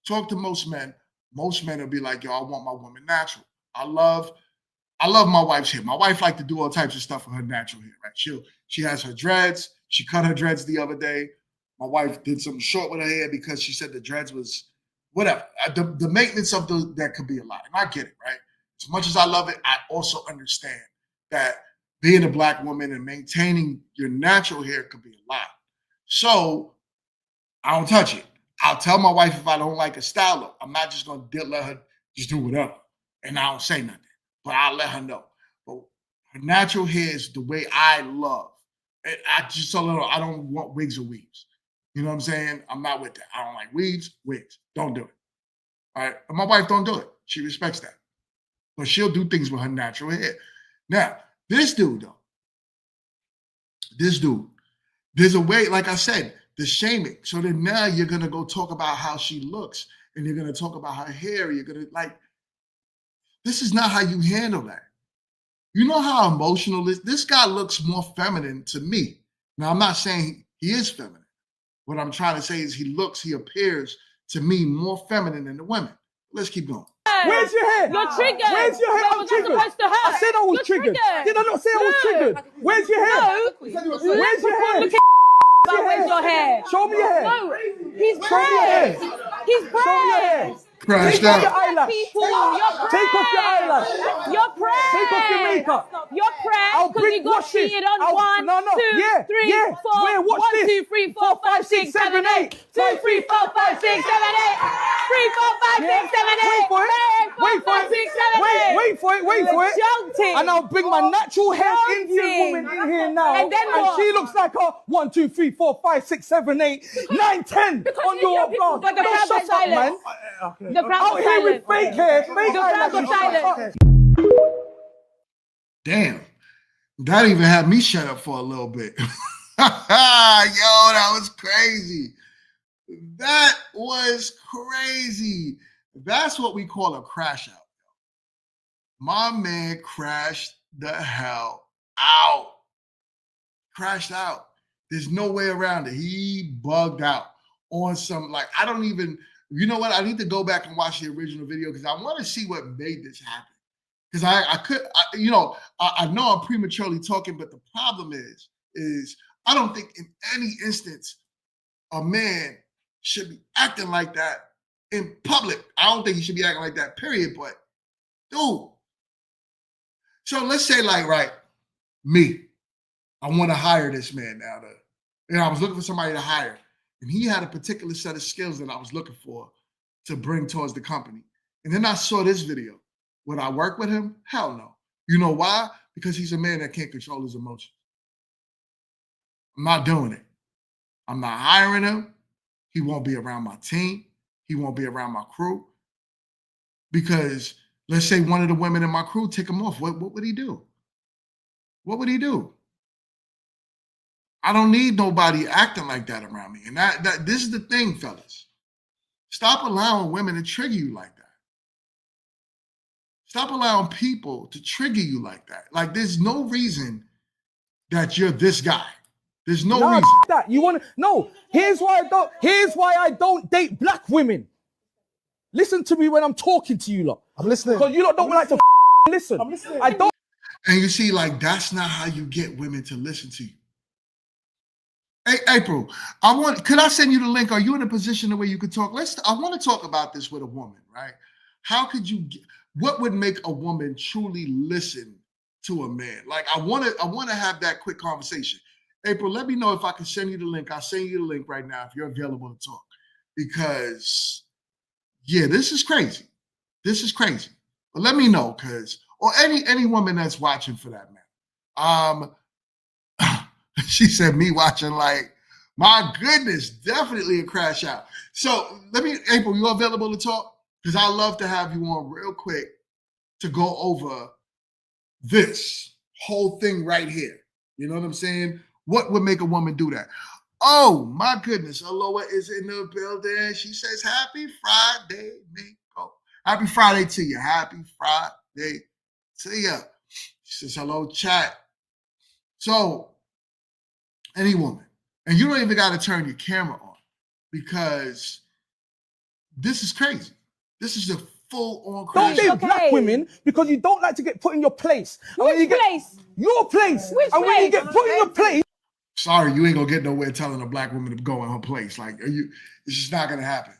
Talk to most men will be like, yo, I want my woman natural. I love my wife's hair. My wife like to do all types of stuff with her natural hair, right? She has her dreads. She cut her dreads the other day. My wife did something short with her hair because she said the dreads was whatever. The maintenance of that could be a lot. And I get it, right? As much as I love it, I also understand that being a black woman and maintaining your natural hair could be a lot. So I don't touch it. I'll tell my wife if I don't like a style look. I'm not just going to let her just do whatever. And I don't say nothing. But I'll let her know. But her natural hair is the way I love. I just tell her I don't want wigs or weaves. You know what I'm saying? I'm not with that. I don't like wigs. Don't do it. All right? And my wife don't do it. She respects that. But she'll do things with her natural hair. Now, this dude, there's a way, like I said, the shaming. So then now you're going to go talk about how she looks and you're going to talk about her hair. You're going to this is not how you handle that. You know how emotional this guy looks more feminine to me. Now, I'm not saying he is feminine. What I'm trying to say is he appears to me more feminine than the women. Let's keep going. Where's your hair? You're triggered. Where's your hair? I'm triggered. I said I was triggered. Did I not say I was triggered? Where's your hair? Where's your hair? Where's your hair? Show me your hair. No, he's pressed. He's pressed. Crashed Take off your out. eyelash. Take off your eyelash. You're pressed. Take off your makeup. You're pressed because you got cheated on 1, 2, 3, 4. Wait, watch 1, this. 2, 3, 4, 5, 6, 7, 8. 2, 3, 4, 5, 6, 7, 8. 3, 4, 5, 6, 7, 8. Wait for it. 8, 4, Wait for 5, it. 6, 7, 8. Wait for it. Wait for it. Joking. And I'll bring my natural hair Indian woman in here now. And then what? she looks like a 1, 2, 3, 4, 5, 6, 7, 8, 9, 10 on your guard. But the crowd was silent. The crowd Out was here with silent. fake hair. Fake The crowd was silent. Damn. That even had me shut up for a little bit. Yo, that was crazy. That was crazy. That's what we call a crash out. My man crashed the hell out. Crashed out. There's no way around it. he bugged out on some, like, I don't even, you know what? I need to go back and watch the original video because I want to see what made this happen. Because I know I'm prematurely talking, but the problem is I don't think in any instance a man should be acting like that in public. I don't think he should be acting like that, period. But dude, so let's say, like, right, me, I want to hire this man now. I was looking for somebody to hire, and he had a particular set of skills that I was looking for to bring towards the company. And then I saw this video. Would I work with him? Hell no. You know why? Because he's a man that can't control his emotions. I'm not doing it. I'm not hiring him. He won't be around my team. He won't be around my crew. Because let's say one of the women in my crew take him off. What would he do? What would he do? I don't need nobody acting like that around me. And this is the thing, fellas. Stop allowing women to trigger you like that. Stop allowing people to trigger you like that. Like, there's no reason that you're this guy. There's no reason. That you want to no. Here's why I don't date black women. Listen to me when I'm talking to you lot. I'm listening. Because you lot don't like to listen. I'm listening. I don't. And you see, like, that's not how you get women to listen to you. Hey, April, could I send you the link? Are you in a position where you could talk? I want to talk about this with a woman, right? How could you what would make a woman truly listen to a man? Like, I want to have that quick conversation. April, let me know if I can send you the link. I'll send you the link right now if you're available to talk. Because, yeah, this is crazy. This is crazy. But let me know, or any woman that's watching for that matter. She said me watching, like, my goodness, definitely a crash out. So April, you available to talk? Because I'd love to have you on real quick to go over this whole thing right here. You know what I'm saying? What would make a woman do that? Oh, my goodness. Aloha is in the building. She says, happy Friday, Nico. Happy Friday to you. Happy Friday to you. She says, hello, chat. So, any woman, and you don't even got to turn your camera on because this is crazy. This is a full-on crash. Don't date black women because you don't like to get put in your place. Which place? Your place. Which and when you place? get put in your place. Sorry, you ain't gonna get nowhere telling a black woman to go in her place. Like, it's just not gonna happen.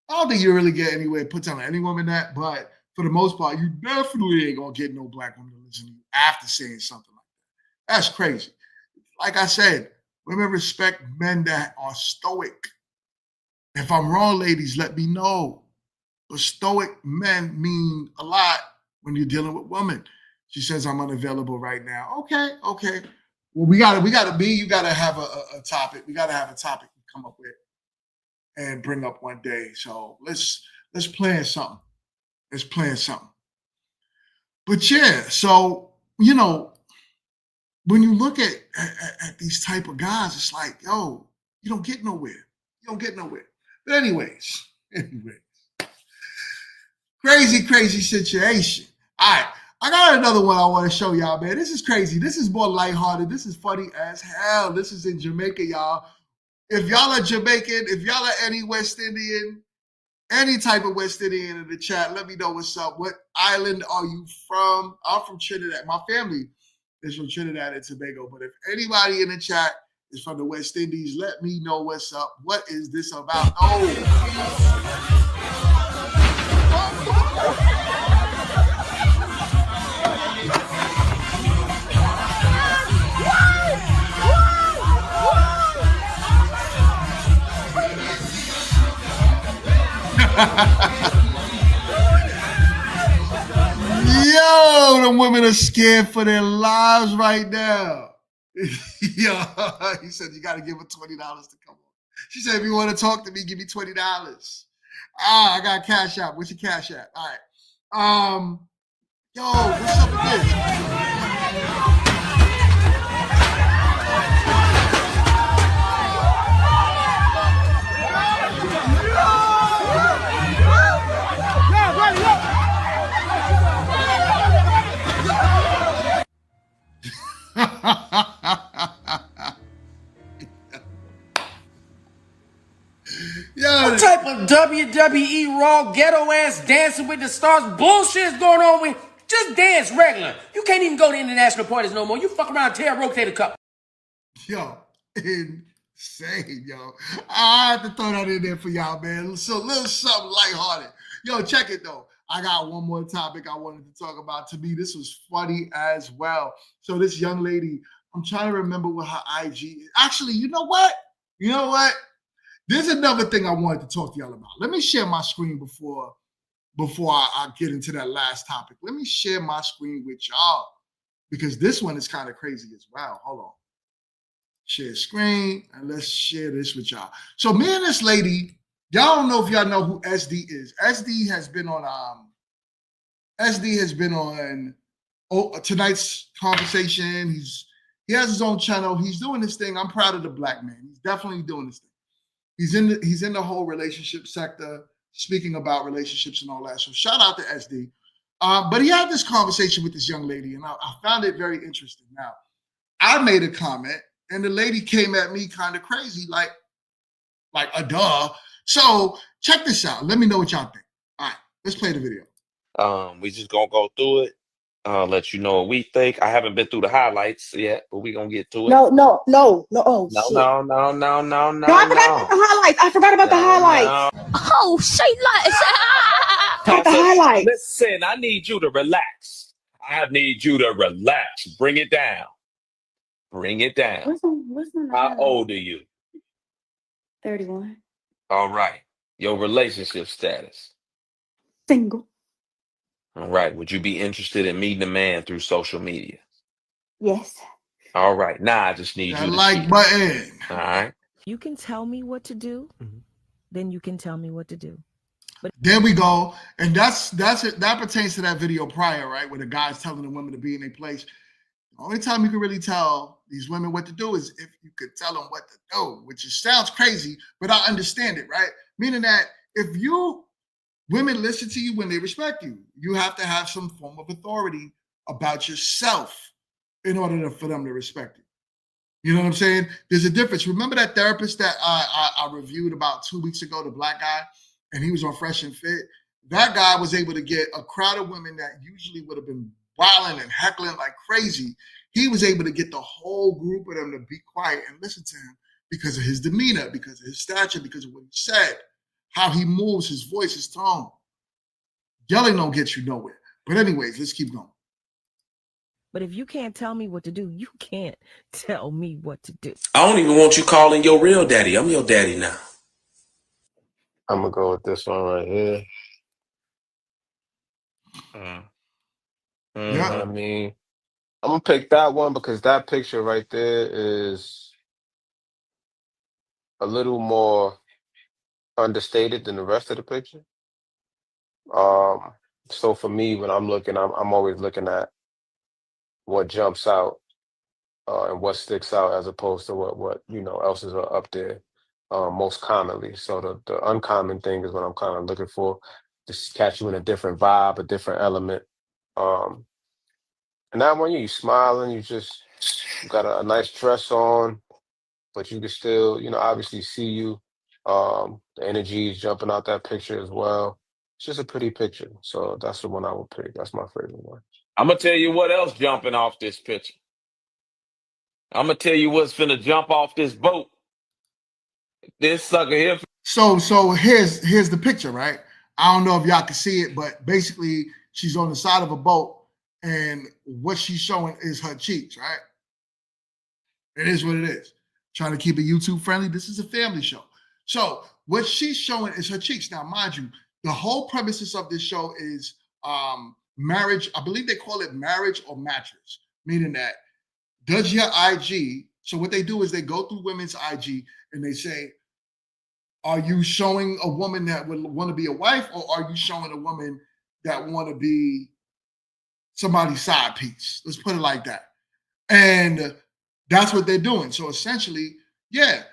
I don't think you really get anywhere put telling any woman that, but for the most part, you definitely ain't gonna get no black woman to listen to you after saying something like that. That's crazy. Like I said, women respect men that are stoic. If I'm wrong, ladies, let me know. But stoic men mean a lot when you're dealing with women. She says, I'm unavailable right now. Okay. Well, you gotta have a topic. We gotta have a topic to come up with and bring up one day. So let's plan something. Let's plan something. But yeah, so, when you look at these type of guys, it's like, yo, you don't get nowhere. You don't get nowhere. But anyways. Crazy situation. All right. I got another one I want to show y'all, man. This is crazy. This is more lighthearted. This is funny as hell. This is in Jamaica, y'all. If y'all are Jamaican, if y'all are any West Indian, any type of West Indian in the chat, let me know what's up. What island are you from? I'm from Trinidad. My family is from Trinidad and Tobago. But if anybody in the chat is from the West Indies, let me know what's up. What is this about? Oh. Yo, the women are scared for their lives right now. Yo, he said you got to give her $20 to come on. She said, if you want to talk to me, give me $20. I got Cash App. What's your Cash App? All right. Yo, what's up with this? What type of WWE Raw ghetto ass Dancing with the Stars bullshit is going on with? Just dance regular. You can't even go to international parties no more. You fuck around and tear a rotator cup. Yo, insane, yo. I have to throw that in there for y'all, man. So a little something lighthearted. Yo, check it though. I got one more topic I wanted to talk about. To me, this was funny as well. So this young lady, I'm trying to remember what her IG is. Actually, you know what? There's another thing I wanted to talk to y'all about. Let me share my screen before I get into that last topic. Let me share my screen with y'all because this one is kind of crazy as well. Hold on. Share screen, and let's share this with y'all. So me and this lady, y'all don't know if y'all know who SD is. SD has been on tonight's conversation. He has his own channel. He's doing this thing. I'm proud of the black man. He's definitely doing this thing. He's in the whole relationship sector, speaking about relationships and all that. So shout out to SD. But he had this conversation with this young lady, and I found it very interesting. Now, I made a comment, and the lady came at me kind of crazy, like a duh. So check this out. Let me know what y'all think. All right, let's play the video. We just gonna go through it. Let you know what we think. I haven't been through the highlights yet, but we gonna get to it. No. Oh, No, shit. no. No, I forgot about the highlights. I forgot about the highlights. Oh, shit, Got the highlights. Listen, I need you to relax. Bring it down. What's on the How highlights? old are you? 31. All right. Your relationship status. Single. All right. Would you be interested in meeting a man through social media? Yes. All right. Now I just need you to like button. All right. You can tell me what to do, then you can tell me what to do. But there we go. And that's it. That pertains to that video prior, right? Where the guy's telling the women to be in a place. The only time you can really tell these women what to do is if you could tell them what to do, which sounds crazy, but I understand it, right? Meaning that if women listen to you when they respect you, you have to have some form of authority about yourself in order for them to respect you. You know what I'm saying? There's a difference. Remember that therapist that I reviewed about 2 weeks ago, the black guy, and he was on Fresh and Fit? That guy was able to get a crowd of women that usually would have been wilding and heckling like crazy. He was able to get the whole group of them to be quiet and listen to him because of his demeanor, because of his stature, because of what he said, how he moves, his voice, his tone. Yelling don't get you nowhere. But anyways, let's keep going. But if you can't tell me what to do, you can't tell me what to do. I don't even want you calling your real daddy. I'm your daddy now. I'm gonna go with this one right here. Yeah. I mean, I'm gonna pick that one because that picture right there is a little more understated than the rest of the picture. So for me, when I'm looking, I'm always looking at what jumps out and what sticks out as opposed to what else is up there most commonly. So the uncommon thing is what I'm kind of looking for, just catch you in a different vibe, a different element. And that one, you smiling, you got a nice dress on, but you can still, obviously see you. The energy is jumping out that picture as well. It's just a pretty picture. So that's the one I would pick. That's my favorite one. I'm gonna tell you what else jumping off this picture. I'm gonna tell you what's finna jump off this boat. This sucker here. So here's the picture, right? I don't know if y'all can see it, but basically she's on the side of a boat, and what she's showing is her cheeks, right? It is what it is. Trying to keep it YouTube friendly. This is a family show. So what she's showing is her cheeks. Now, mind you, the whole premises of this show is marriage. I believe they call it marriage or mattress, meaning that does your IG. So what they do is they go through women's IG and they say, are you showing a woman that would want to be a wife, or are you showing a woman that want to be somebody's side piece? Let's put it like that. And that's what they're doing. So essentially, yeah,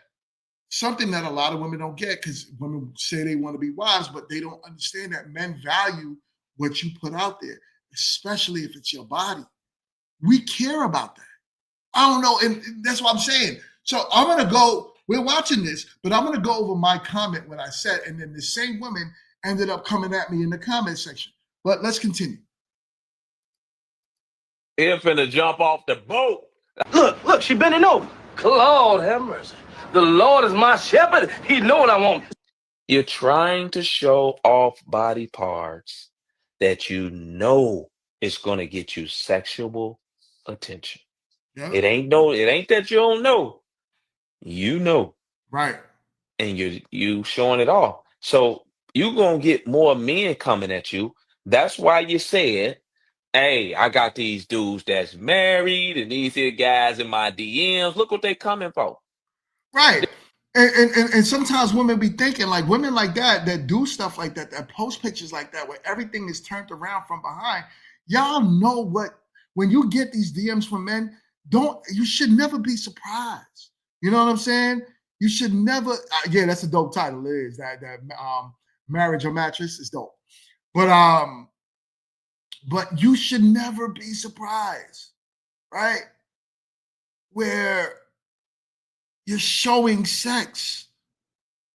something that a lot of women don't get, because women say they want to be wives, but they don't understand that men value what you put out there, especially if it's your body. We care about that. I don't know, and that's what I'm saying. So I'm going to go, we're watching this, but I'm going to go over my comment when I said, and then the same woman ended up coming at me in the comment section. But let's continue. Him finna jump off the boat. Look, she bending over. Lord have mercy. The Lord is my shepherd. He know what I want. You're trying to show off body parts that you know is gonna get you sexual attention. Yeah. It ain't that you don't know. You know. Right. And you showing it off. So you gonna get more men coming at you. That's why you said, hey, I got these dudes that's married and these here guys in my DMs. Look what they coming for. Right. And sometimes women be thinking, like women like that do stuff like that post pictures like that, where everything is turned around from behind. Y'all know what, when you get these DMs from men, you should never be surprised. You know what I'm saying? You should never, yeah, that's a dope title. It is that marriage or mattress is dope. But you should never be surprised, right? Where you're showing sex.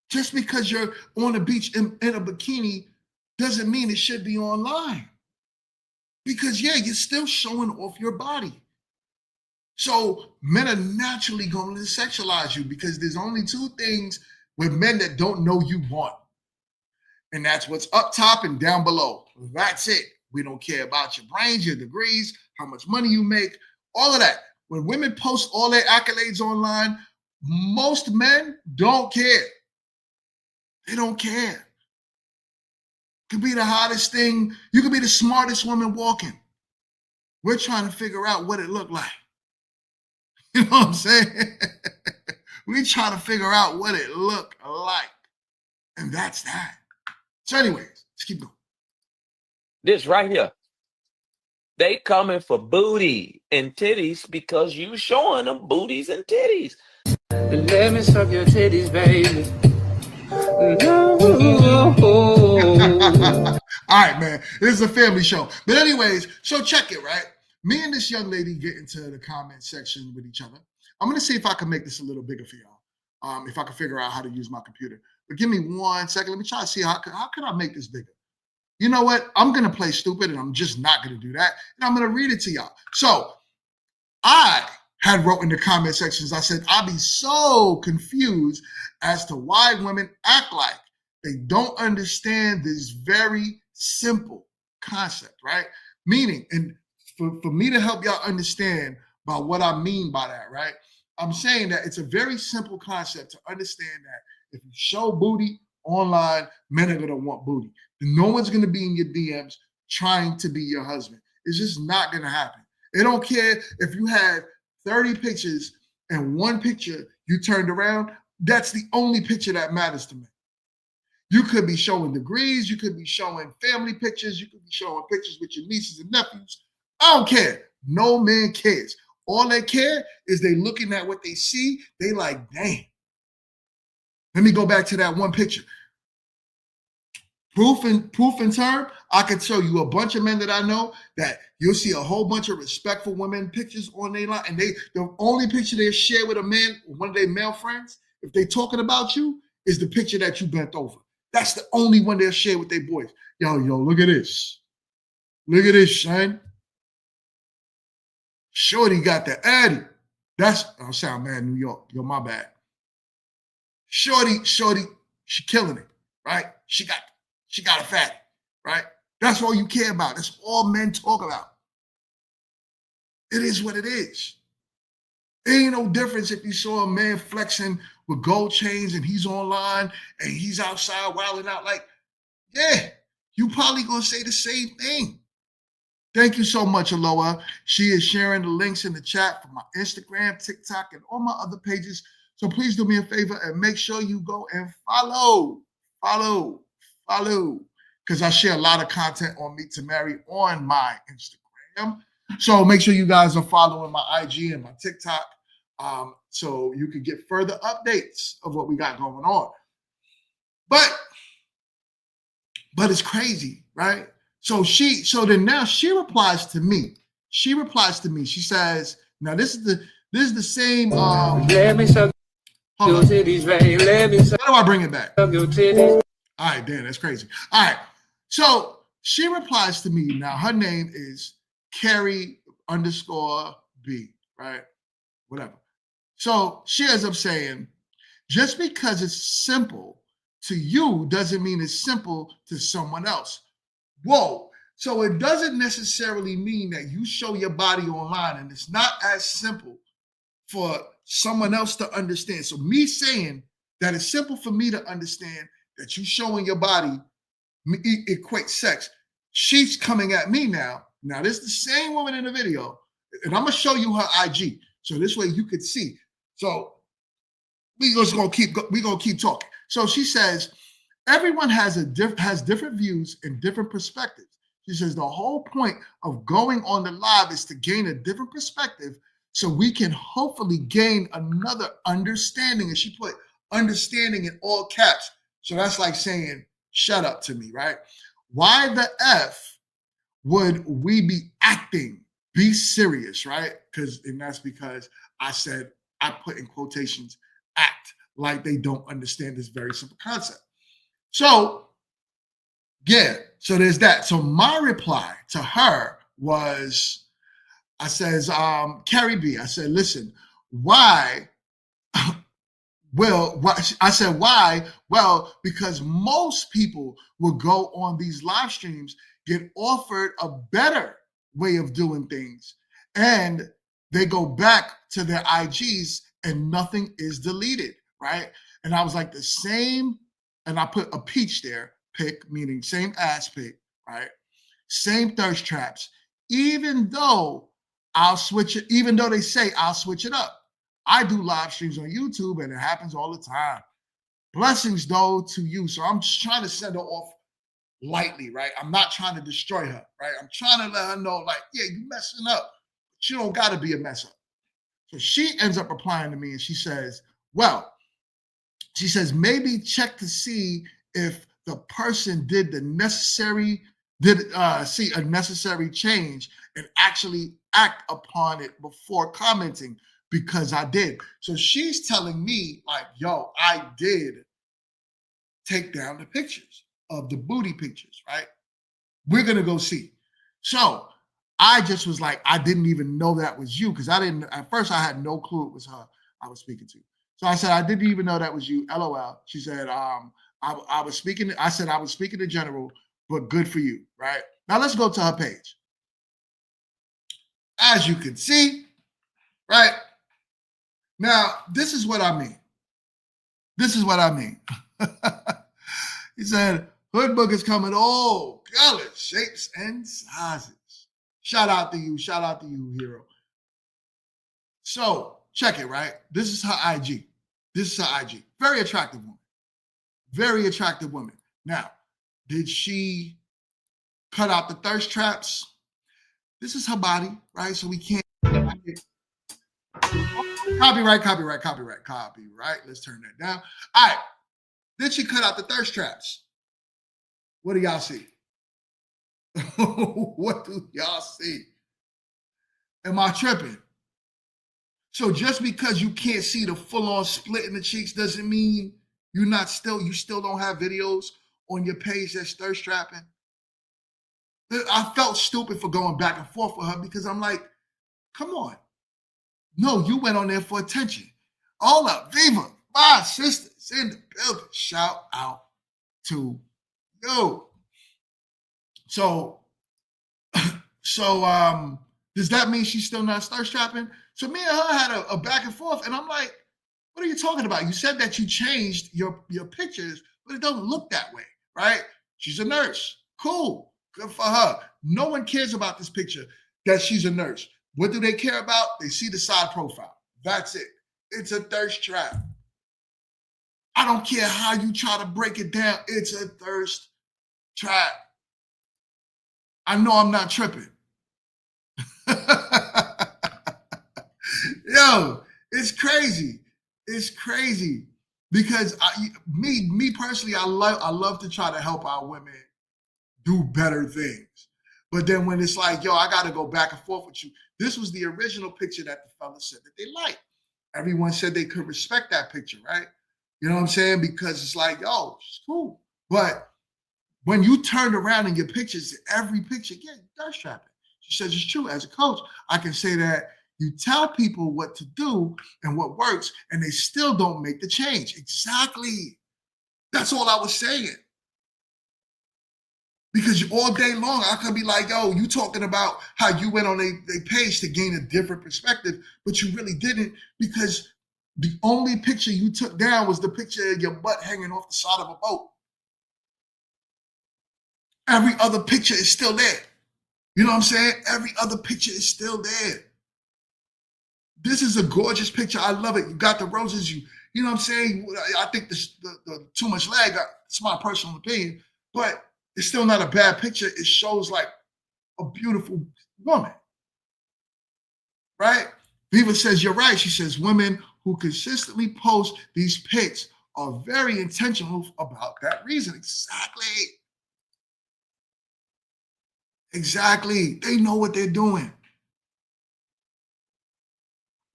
Just because you're on the beach in a bikini doesn't mean it should be online. Because yeah, you're still showing off your body. So men are naturally going to sexualize you, because there's only two things with men that don't know you want. And that's what's up top and down below. That's it. We don't care about your brains, your degrees, how much money you make, all of that. When women post all their accolades online, most men don't care. They don't care. Could be the hottest thing. You could be the smartest woman walking. We're trying to figure out what it looked like. You know what I'm saying? We're trying to figure out what it looked like. And that's that. So anyways, let's keep going. This right here. They coming for booty and titties because you showing them booties and titties. Let me suck your titties, baby. No. All right, man. This is a family show. But anyways, so check it, right? Me and this young lady get into the comment section with each other. I'm going to see if I can make this a little bigger for y'all. If I can figure out how to use my computer. But give me 1 second. Let me try to see how can I make this bigger. You know what? I'm going to play stupid, and I'm just not going to do that. And I'm going to read it to y'all. So I had wrote in the comment sections, I said, I'll be so confused as to why women act like they don't understand this very simple concept, right? Meaning, and for me to help y'all understand by what I mean by that, right? I'm saying that it's a very simple concept to understand that if you show booty online, men are going to want booty. No one's going to be in your DMs trying to be your husband. It's just not going to happen. They don't care if you had 30 pictures and one picture you turned around. That's the only picture that matters to me. You could be showing degrees. You could be showing family pictures. You could be showing pictures with your nieces and nephews. I don't care. No man cares. All they care is they looking at what they see. They like, damn. Let me go back to that one picture. Proof in term, I could show you a bunch of men that I know that you'll see a whole bunch of respectful women pictures on their line, and the only picture they share with a man, one of their male friends, if they talking about you, is the picture that you bent over. That's the only one they'll share with their boys. Yo, look at this. Look at this, son. Shorty got the Addy. I sound mad, New York. Yo, my bad. Shorty, she killing it, right? She got a fatty, right? That's all you care about. That's all men talk about. It is what it is. There ain't no difference if you saw a man flexing with gold chains and he's online and he's outside wilding out. Like, Yeah, you probably gonna say the same thing. Thank you so much, Aloha. She is sharing the links in the chat for my Instagram, TikTok, and all my other pages. So please do me a favor and make sure you go and follow, because I share a lot of content on Meet to Marry on my Instagram. So make sure you guys are following my IG and my TikTok, so you can get further updates of what we got going on. But it's crazy, right? So then now she replies to me. She says, now this is the same. Let me suck your titties, baby. Let me suck. How do I bring it back? Your titties. All right, damn, that's crazy. All right, so she replies to me. Now her name is Carrie_B, right? Whatever. So she ends up saying, just because it's simple to you doesn't mean it's simple to someone else. Whoa. So it doesn't necessarily mean that you show your body online and it's not as simple for someone else to understand. So me saying that it's simple for me to understand that you showing your body equates sex. She's coming at me now. Now, this is the same woman in the video, and I'm going to show you her IG. So this way you could see. So we're gonna keep talking. So she says, everyone has different views and different perspectives. She says the whole point of going on the live is to gain a different perspective so we can hopefully gain another understanding. And she put understanding in all caps. So that's like saying, shut up to me, right? Why the F would we be acting? Be serious, right? And that's because I said, I put in quotations, act like they don't understand this very simple concept. So, yeah, so there's that. So my reply to her was, I says, Carrie B, I said, listen, why? Well, I said, why? Well, because most people will go on these live streams, get offered a better way of doing things, and they go back to their IGs and nothing is deleted, right? And I was like, the same, and I put a peach there, pick, meaning same ass pick, right? Same thirst traps, even though I'll switch it, even though they say I'll switch it up. I do live streams on YouTube and it happens all the time. Blessings, though, to you. So I'm just trying to send her off lightly, right? I'm not trying to destroy her, right? I'm trying to let her know, like, yeah, you messing up, but you don't got to be a mess up. So she ends up replying to me and she says, well, she says, maybe check to see if the person did see a necessary change and actually act upon it before commenting, because I did. So she's telling me, like, yo, I did take down the pictures of the booty pictures, right? We're going to go see. So I just was like, I didn't even know that was you, because at first I had no clue it was her I was speaking to. So I said, I didn't even know that was you, LOL. She said, I was speaking to General, but good for you, right? Now let's go to her page. As you can see, right? Now, this is what I mean. He said, Hood Book is coming all colors, shapes, and sizes. Shout out to you, hero. So check it, right? This is her IG. Very attractive woman. Now, did she cut out the thirst traps? This is her body, right? So we can't. Copyright. Let's turn that down. All right. Then she cut out the thirst traps. What do y'all see? What do y'all see? Am I tripping? So just because you can't see the full-on split in the cheeks doesn't mean you still don't have videos on your page that's thirst trapping. I felt stupid for going back and forth with her, because I'm like, come on. No, you went on there for attention. All up, Viva, my sisters in the building. Shout out to you. So does that mean she's still not thirst trapping? So me and her had a back and forth, and I'm like, what are you talking about? You said that you changed your pictures, but it don't look that way, right? She's a nurse. Cool. Good for her. No one cares about this picture that she's a nurse. What do they care about? They see the side profile. That's it. It's a thirst trap. I don't care how you try to break it down. It's a thirst trap. I know I'm not tripping. Yo, it's crazy. It's crazy because me personally, I love to try to help our women do better things. But then when it's like, yo, I got to go back and forth with you. This was the original picture that the fella said that they liked. Everyone said they could respect that picture, right? You know what I'm saying? Because it's like, yo, it's cool. But when you turned around in your pictures, every picture, yeah, thirst trapping. She says it's true. As a coach, I can say that you tell people what to do and what works, and they still don't make the change. Exactly. That's all I was saying. Because all day long, I could be like, yo, you talking about how you went on a page to gain a different perspective, but you really didn't, because the only picture you took down was the picture of your butt hanging off the side of a boat. Every other picture is still there. You know what I'm saying? Every other picture is still there. This is a gorgeous picture. I love it. You got the roses. You know what I'm saying? I think the too much lag, it's my personal opinion, but it's still not a bad picture. It shows like a beautiful woman, right? Viva says, you're right. She says, women who consistently post these pics are very intentional about that reason. Exactly. Exactly. They know what they're doing.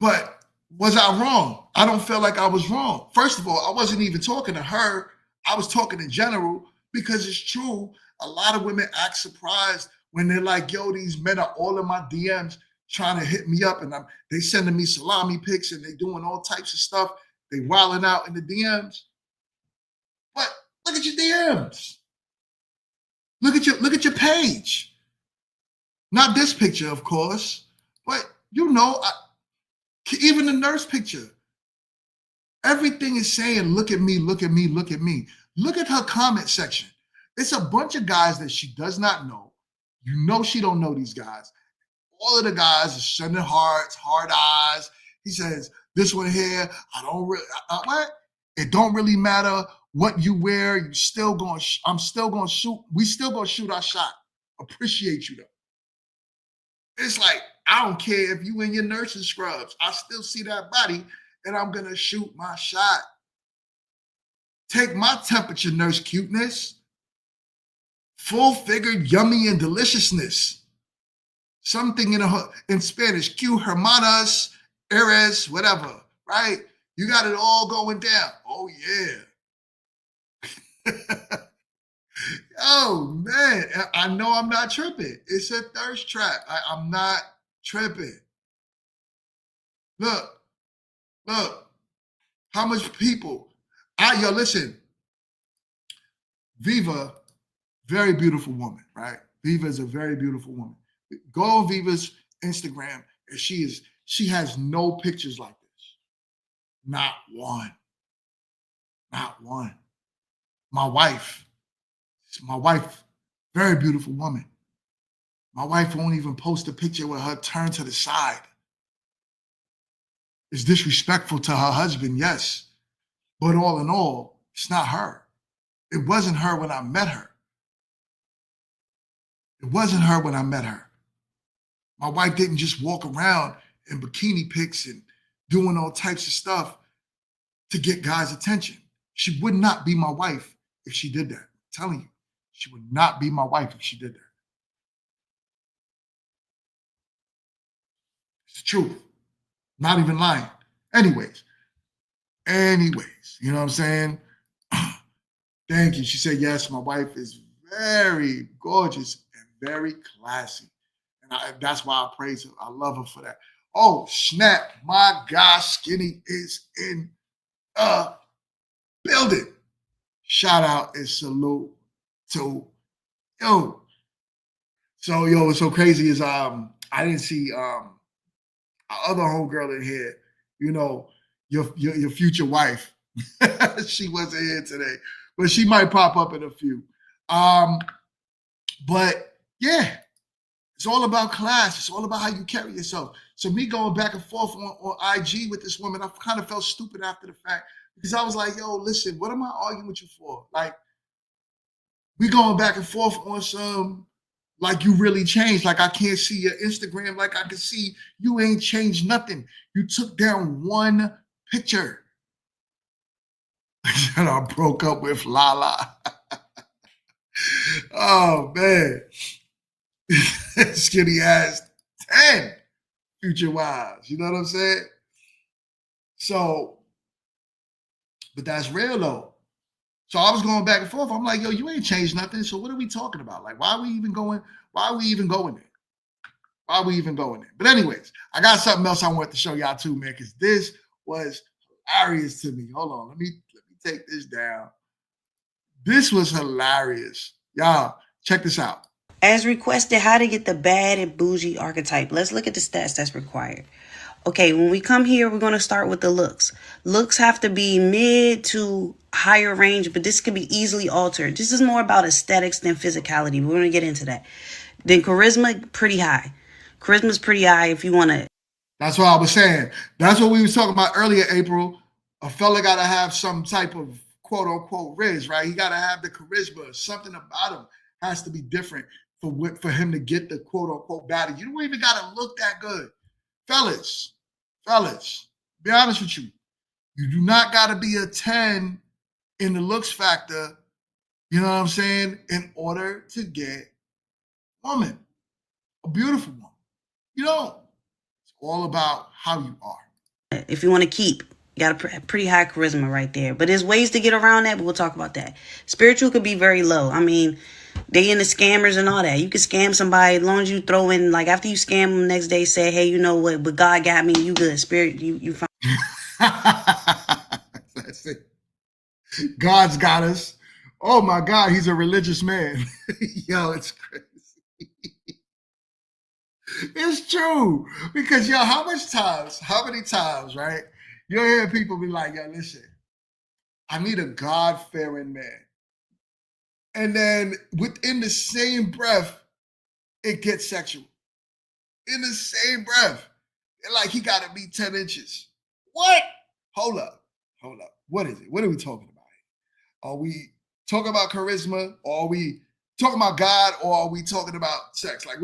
But was I wrong? I don't feel like I was wrong. First of all, I wasn't even talking to her. I was talking in general, because it's true. A lot of women act surprised when they're like, yo, these men are all in my DMs trying to hit me up, and they sending me salami pics and they doing all types of stuff. They wilding out in the DMs. But look at your DMs. Look at your page. Not this picture, of course, but you know, even the nurse picture. Everything is saying, look at me, look at me, look at me. Look at her comment section. It's a bunch of guys that she does not know. You know she don't know these guys. All of the guys are sending hearts, hard eyes. He says, this one here, what? It don't really matter what you wear. I'm still going to shoot. We still going to shoot our shot. Appreciate you though. It's like, I don't care if you in your nursing scrubs. I still see that body and I'm going to shoot my shot. Take my temperature, nurse cuteness. Full-figured yummy and deliciousness. Something in Spanish, Q hermanas, eres, whatever, right? You got it all going down. Oh, yeah. Oh, man, I know I'm not tripping. It's a thirst trap. I'm not tripping. Look, how much people, yo, listen, Viva, very beautiful woman, right? Viva is a very beautiful woman. Go on Viva's Instagram, and she has no pictures like this. Not one. Not one. My wife, very beautiful woman. My wife won't even post a picture with her turned to the side. It's disrespectful to her husband, yes. But all in all, it's not her. It wasn't her when I met her. It wasn't her when I met her. My wife didn't just walk around in bikini pics and doing all types of stuff to get guys' attention. She would not be my wife if she did that. I'm telling you, she would not be my wife if she did that. It's the truth. Not even lying. Anyways, you know what I'm saying? Thank you. She said, yes, my wife is very gorgeous and very classy. And that's why I praise her. I love her for that. Oh, snap. My guy, Skinny, is in a building. Shout out and salute to, yo. So, yo, what's so crazy is I didn't see our other homegirl in here, you know, your future wife. She wasn't here today, but she might pop up in a few. But yeah, it's all about class. It's all about how you carry yourself. So me going back and forth on IG with this woman, I kind of felt stupid after the fact because I was like, yo, listen, what am I arguing with you for? Like, we going back and forth on some, like you really changed. Like I can't see your Instagram. Like I can see you ain't changed nothing. You took down one picture. And I broke up with Lala. Oh man. Skinny ass 10 future wives. You know what I'm saying? So, but that's real though. So I was going back and forth. I'm like, yo, you ain't changed nothing. So what are we talking about? Like, why are we even going? Why are we even going there? Why are we even going there? But anyways, I got something else I want to show y'all too, man, because this was hilarious to me. Hold on, let me take this down. This was hilarious. Y'all, check this out. As requested, how to get the bad and bougie archetype. Let's look at the stats that's required. Okay, when we come here, we're going to start with the looks. Looks have to be mid to higher range, but this can be easily altered. This is more about aesthetics than physicality. We're going to get into that. Then charisma, pretty high. Charisma's pretty high if you want to. That's what I was saying. That's what we was talking about earlier, April. A fella got to have some type of quote unquote riz, right? He got to have the charisma. Something about him has to be different for him to get the quote unquote baddie. You don't even got to look that good. Fellas, be honest with you. You do not got to be a 10 in the looks factor, you know what I'm saying, in order to get a woman, a beautiful woman. You know, it's all about how you are. If you want to keep, you got a pretty high charisma right there. But there's ways to get around that, but we'll talk about that. Spiritual could be very low. I mean, they into scammers and all that. You can scam somebody as long as you throw in, like after you scam them the next day, say, hey, you know what, but God got me, you good. Spirit, you fine. That's it. God's got us. Oh my God, he's a religious man. Yo, it's crazy. It's true. Because yo, how many times, right? You'll hear people be like, yo, listen, I need a God-fearing man. And then within the same breath, it gets sexual. In the same breath. They're like, he got to be 10 inches. What? Hold up. What is it? What are we talking about? Are we talking about charisma? Or are we talking about God? Or are we talking about sex? Like,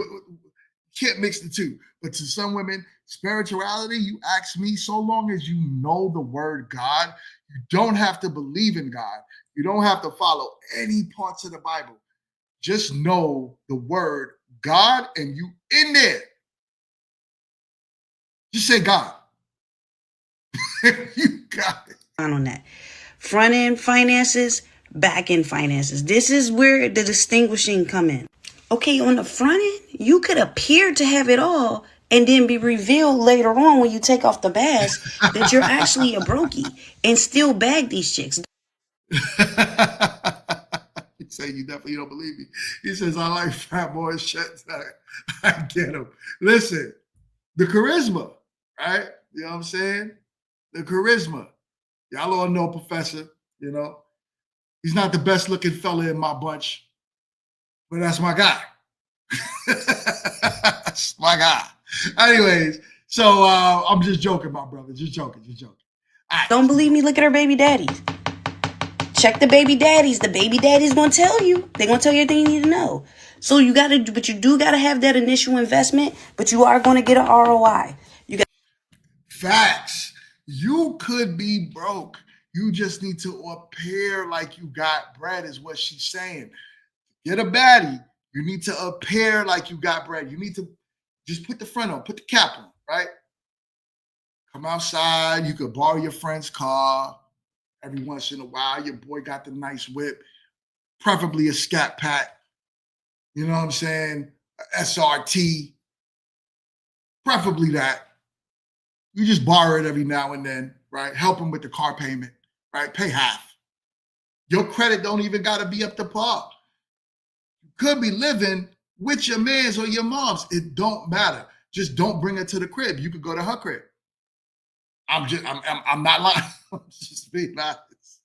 can't mix the two. But to some women, spirituality, you ask me, so long as you know the word God, you don't have to believe in God. You don't have to follow any parts of the Bible. Just know the word God and you in there. Just say God. You got it. On that. Front end finances, back end finances. This is where the distinguishing come in. Okay, on the front end, you could appear to have it all and then be revealed later on when you take off the mask that you're actually a brokey and still bag these chicks. He said, you definitely don't believe me. He says, I like fat boys shit. I get him. Listen, the charisma, right? You know what I'm saying? The charisma. Y'all all know Professor, you know. He's not the best looking fella in my bunch, but that's my guy. That's my guy. Anyways, so I'm just joking, my brother. Just joking. Right. Don't believe me? Look at her baby daddies. Check the baby daddies. The baby daddies gonna tell you. They gonna tell you everything you need to know. So you do gotta have that initial investment, but you are gonna get an ROI. Facts. You could be broke. You just need to appear like you got bread, is what she's saying. Get a baddie. You need to appear like you got bread. You need to just put the front on, put the cap on, right? Come outside. You could borrow your friend's car every once in a while. Your boy got the nice whip, preferably a Scat Pack. You know what I'm saying? A SRT. Preferably that. You just borrow it every now and then, right? Help him with the car payment, right? Pay half. Your credit don't even got to be up to par. You could be living with your man's or your mom's. It don't matter. Just don't bring her to the crib. You could go to her crib. I'm not lying. I'm just being honest.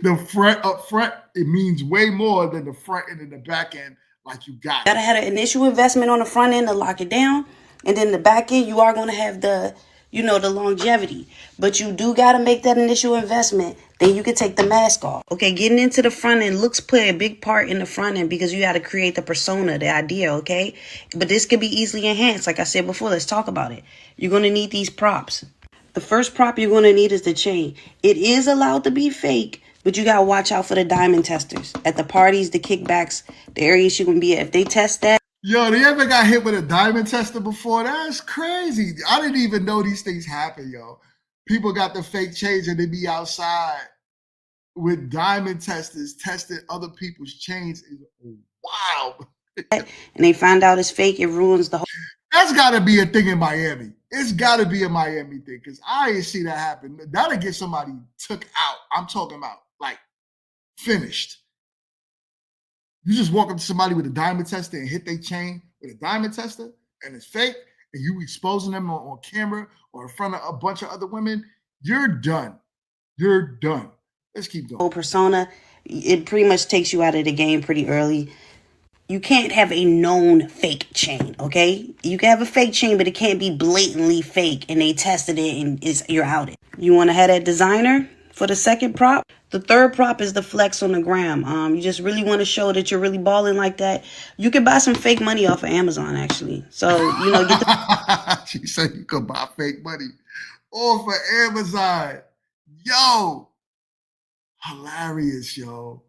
The front up front, it means way more than the front end and the back end. Like you got gotta have an initial investment on the front end to lock it down, and then the back end you are gonna have the the longevity. But you do gotta make that initial investment. Then you can take the mask off. Okay, getting into the front end, looks play a big part in the front end because you got to create the persona, the idea. Okay, but this could be easily enhanced. Like I said before, let's talk about it. You're gonna need these props. The first prop you're gonna need is the chain. It is allowed to be fake, but you gotta watch out for the diamond testers at the parties, the kickbacks, the areas you're gonna be at. If they test that. Yo, they ever got hit with a diamond tester before? That's crazy. I didn't even know these things happen, yo. People got the fake change and they be outside with diamond testers testing other people's chains. Is wild. And they find out it's fake, it ruins the whole. That's got to be a thing in Miami. It's got to be a Miami thing because I ain't see that happen. That'll get somebody took out. I'm talking about like finished. You just walk up to somebody with a diamond tester and hit their chain with a diamond tester and it's fake and you exposing them on camera or in front of a bunch of other women, you're done. You're done. Let's keep going. Whole persona, it pretty much takes you out of the game pretty early. You can't have a known fake chain, okay? You can have a fake chain, but it can't be blatantly fake and they tested it and you're out it. You want to have that designer for the second prop? The third prop is the flex on the gram. You just really want to show that you're really balling like that. You can buy some fake money off of Amazon, actually. So, get the... She said you could buy fake money off of Amazon. Yo, hilarious, yo.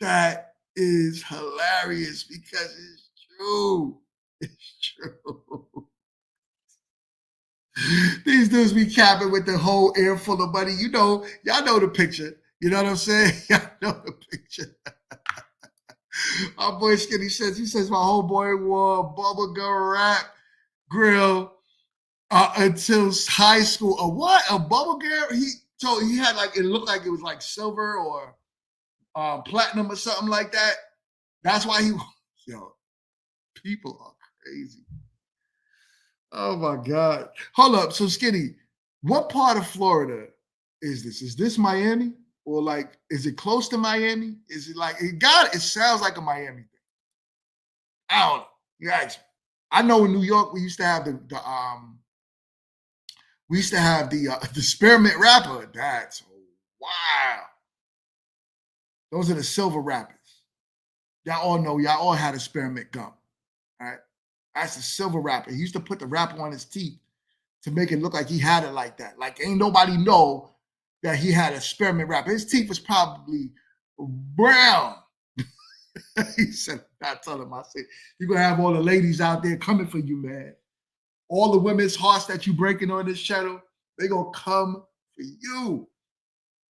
That is hilarious because it's true. It's true. These dudes be capping with the whole air full of money. Y'all know the picture. You know what I'm saying? Y'all know the picture. Our boy Skinny says, my whole boy wore a bubblegum wrap grill until high school. A what? A bubblegum? He had it looked like it was like silver or platinum or something like that. That's why people are crazy. Oh my God. Hold up. So Skinny, what part of Florida is this? Is this Miami? Or is it close to Miami? Is it it sounds like a Miami thing. I don't know. You ask me. I know in New York we used to have the spearmint wrapper. That's wow. Those are the silver wrappers. Y'all all know, y'all all had a spearmint gum. All right. That's the silver wrapper. He used to put the wrapper on his teeth to make it look like he had it like that. Like ain't nobody know that he had a spearmint wrapper. His teeth was probably brown. He said, I told him, I said, you're going to have all the ladies out there coming for you, man. All the women's hearts that you breaking on this channel, they going to come for you.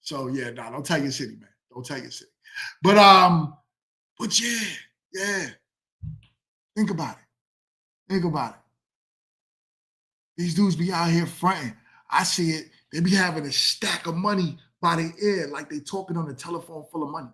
So yeah, don't tell your city, man. Don't tell your city. But yeah. Think about it. Think about it. These dudes be out here fronting. I see it. They be having a stack of money by their ear like they talking on the telephone full of money.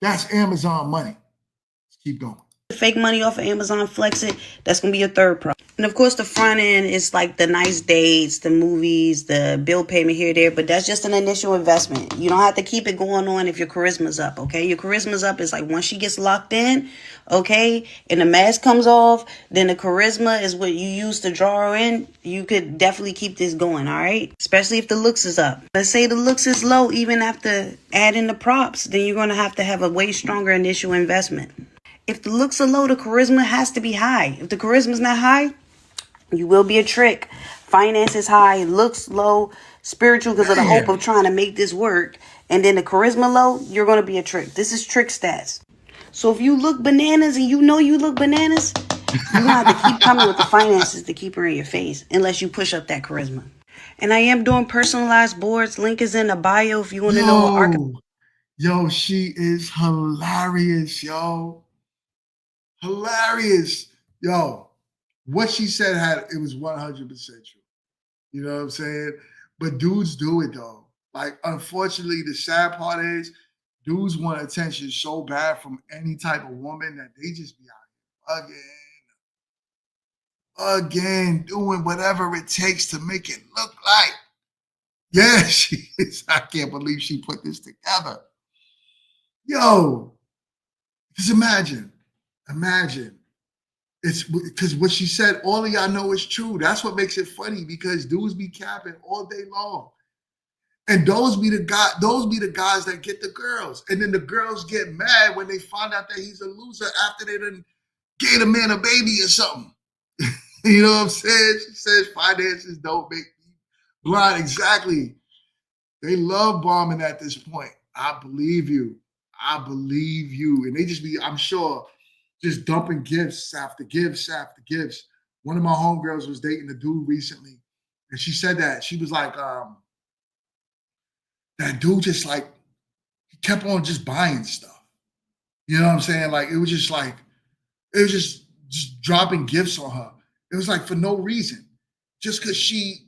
That's Amazon money. Let's keep going. Fake money off of Amazon, flex it. That's going to be your third prop. And of course, the front end is like the nice dates, the movies, the bill payment here, there. But that's just an initial investment. You don't have to keep it going on if your charisma's up, okay? Your charisma's up is like once she gets locked in, okay, and the mask comes off, then the charisma is what you use to draw her in. You could definitely keep this going, all right? Especially if the looks is up. Let's say the looks is low, even after adding the props, then you're going to have a way stronger initial investment. If the looks are low, the charisma has to be high. If the charisma's not high, you will be a trick. Finance is high, looks low, spiritual because of the hope of trying to make this work. And then the charisma low, you're going to be a trick. This is trick stats. So if you look bananas and you know you look bananas, you're going to have to keep coming with the finances to keep her in your face unless you push up that charisma. And I am doing personalized boards. Link is in the bio if you want to know what Yo, she is hilarious, yo. Hilarious. Yo, what she said it was 100% true. You know what I'm saying? But dudes do it though. Unfortunately, the sad part is dudes want attention so bad from any type of woman that they just be out here again, doing whatever it takes to make it look like Yeah, she is. I can't believe she put this together. Yo, just imagine. It's because what she said, all of y'all know is true. That's what makes it funny because dudes be capping all day long. And those be the guys that get the girls. And then the girls get mad when they find out that he's a loser after they done gave a man a baby or something. You know what I'm saying? She says finances don't make me blind. Exactly. They love bombing at this point. I believe you. And they just be, I'm sure, just dumping gifts after gifts after gifts. One of my homegirls was dating a dude recently, and she said that. She was like, that dude just like, he kept on just buying stuff. You know what I'm saying? Like, it was just dropping gifts on her. It was like for no reason. Just because she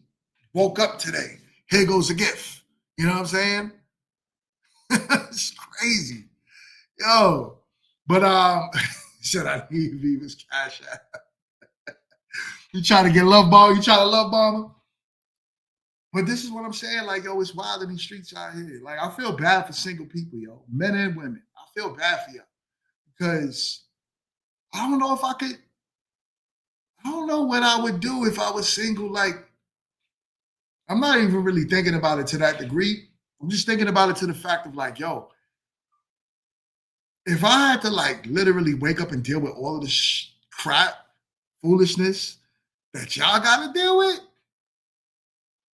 woke up today. Here goes a gift. You know what I'm saying? It's crazy. Yo. But said I need Viva's Cash App. You trying to get love bomb? You trying to love bomb her? But this is what I'm saying. Like, yo, it's wild in these streets out here. Like, I feel bad for single people, yo. Men and women. I feel bad for you. Because I don't know what I would do if I was single. Like, I'm not even really thinking about it to that degree. I'm just thinking about it to the fact of like, yo, if I had to like literally wake up and deal with all of this crap, foolishness that y'all got to deal with,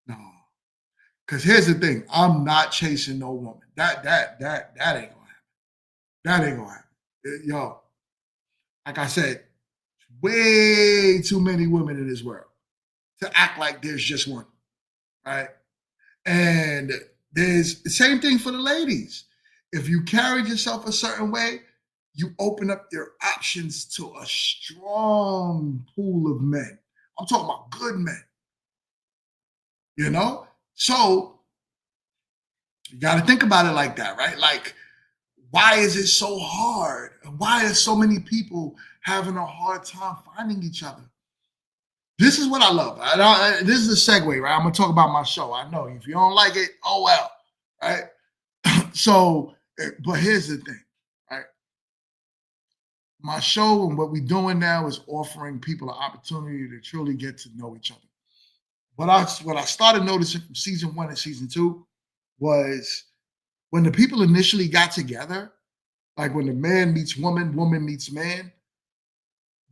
no. Because here's the thing, I'm not chasing no woman. That ain't gonna happen. That ain't gonna happen. Yo, like I said, way too many women in this world to act like there's just one, right? And there's the same thing for the ladies. If you carried yourself a certain way, you open up your options to a strong pool of men. I'm talking about good men. You know? So you got to think about it like that, right? Like, why is it so hard? Why are so many people having a hard time finding each other? This is what I love. This is a segue, right? I'm going to talk about my show. I know if you don't like it, oh well, right? So, but here's the thing, right? My show and what we're doing now is offering people an opportunity to truly get to know each other. What I started noticing from season 1 and season 2 was when the people initially got together, like when the man meets woman, woman meets man,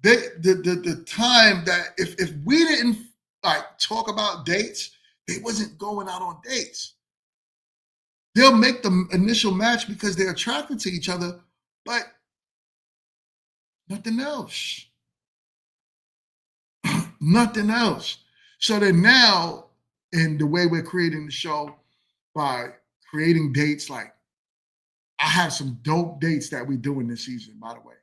the time that if we didn't like talk about dates, they wasn't going out on dates. They'll make the initial match because they're attracted to each other, but nothing else. Nothing else. So then now, in the way we're creating the show, by creating dates, like I have some dope dates that we're doing this season, by the way.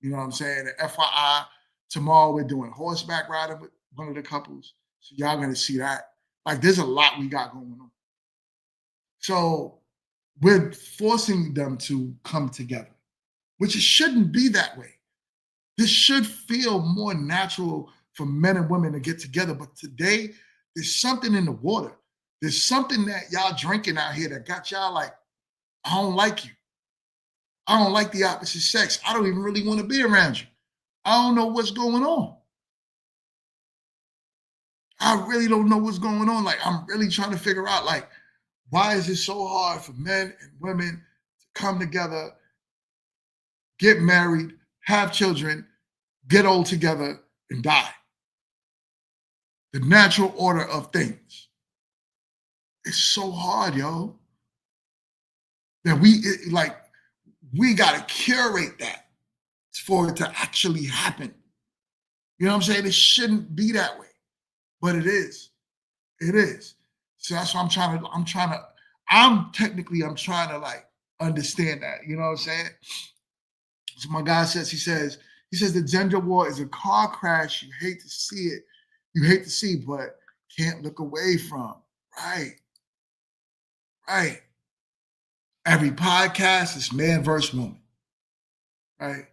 You know what I'm saying? And FYI, tomorrow we're doing horseback riding with one of the couples. So y'all gonna see that. Like there's a lot we got going on. So we're forcing them to come together, which it shouldn't be that way. This should feel more natural for men and women to get together. But today, there's something in the water. There's something that y'all drinking out here that got y'all like, I don't like you. I don't like the opposite sex. I don't even really want to be around you. I don't know what's going on. I really don't know what's going on. Like, I'm really trying to figure out, like, why is it so hard for men and women to come together, get married, have children, get old together, and die? The natural order of things. It's so hard, yo. That we got to curate that for it to actually happen. You know what I'm saying? It shouldn't be that way, but it is. It is. So that's what I'm trying to like understand that. You know what I'm saying? So my guy says, he says the gender war is a car crash. You hate to see it. You hate to see, but can't look away from. Right. Right. Every podcast is man versus woman. Right.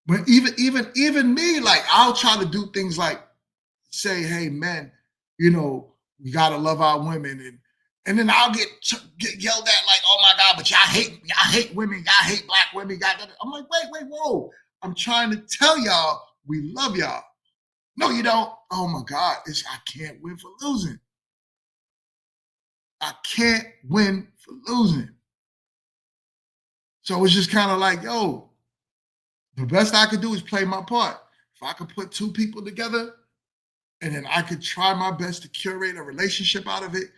But even me, like I'll try to do things like say, hey, men, you know, we gotta love our women and And then I'll get yelled at like, oh my God, but y'all hate women, y'all hate black women. I'm like, wait, whoa. I'm trying to tell y'all we love y'all. No, you don't. Oh my God, I can't win for losing. I can't win for losing. So it's just kind of like, yo, the best I could do is play my part. If I could put two people together and then I could try my best to curate a relationship out of it,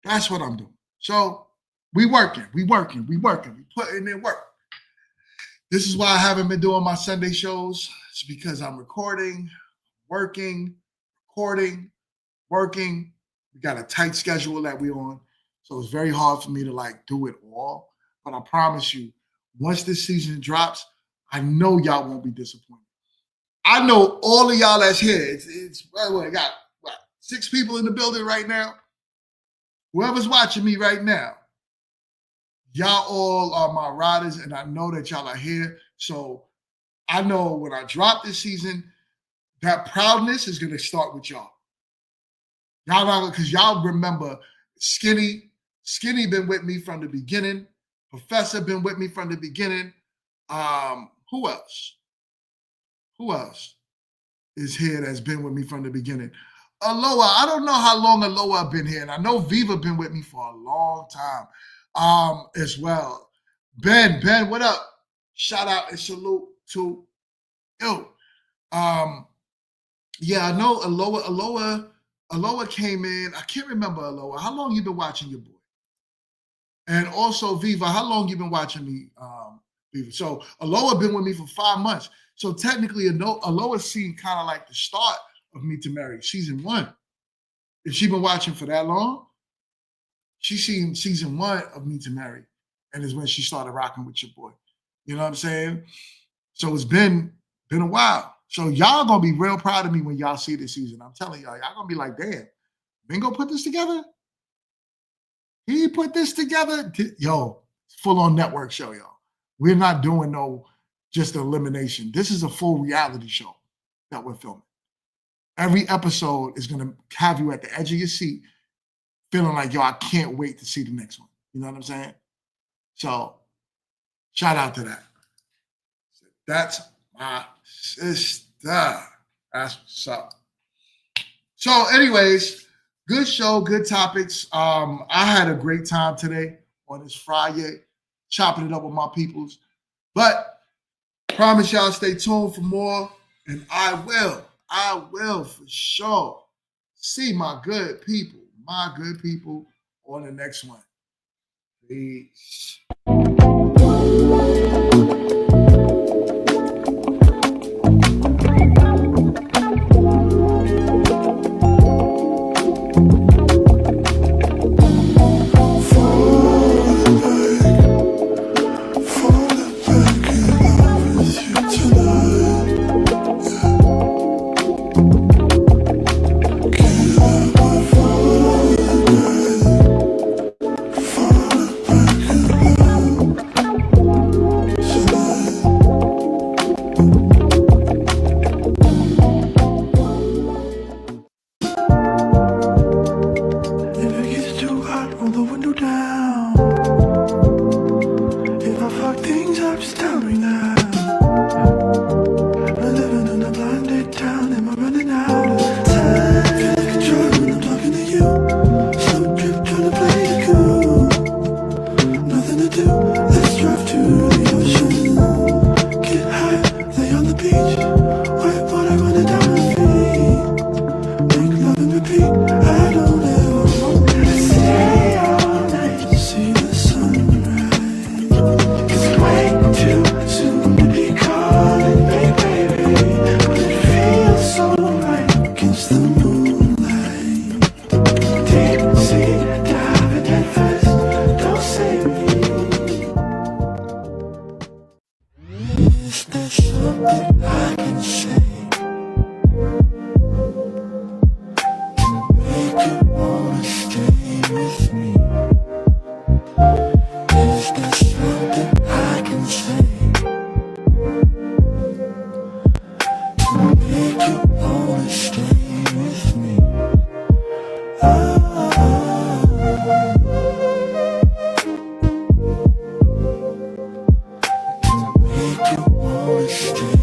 that's what I'm doing. So we working, we putting in work. This is why I haven't been doing my Sunday shows. It's because I'm recording, working. We got a tight schedule that we're on. So it's very hard for me to like do it all. But I promise you, once this season drops, I know y'all won't be disappointed. I know all of y'all that's here. It's I got 6 people in the building right now. Whoever's watching me right now, y'all all are my riders, and I know that y'all are here. So I know when I drop this season, that proudness is going to start with y'all. Y'all know, because y'all remember Skinny been with me from the beginning. Professor been with me from the beginning. Who else? Who else is here that's been with me from the beginning? Aloha. I don't know how long Aloha been here, and I know Viva been with me for a long time as well. Ben, what up? Shout out and salute to you. Yeah, I know Aloha came in. I can't remember Aloha. How long you been watching your boy? And also Viva, how long you been watching me, Viva? So Aloha been with me for 5 months. So technically, Aloha's seen kind of like the start of Me to Marry, season 1. If she been watching for that long, she's seen season 1 of Me to Marry, and is when she started rocking with your boy. You know what I'm saying? So it's been a while. So y'all gonna be real proud of me when y'all see this season. I'm telling y'all gonna be like, damn, Bingo put this together? He put this together? Yo, full-on network show, y'all. We're not doing no just elimination. This is a full reality show that we're filming. Every episode is gonna have you at the edge of your seat feeling like, yo, I can't wait to see the next one. You know what I'm saying? So shout out to that. That's my sister. That's what's up. So anyways, good show, good topics. I had a great time today on this Friday, chopping it up with my peoples. But promise y'all stay tuned for more, and I will for sure see my good people on the next one. Peace. Stay with me. Show.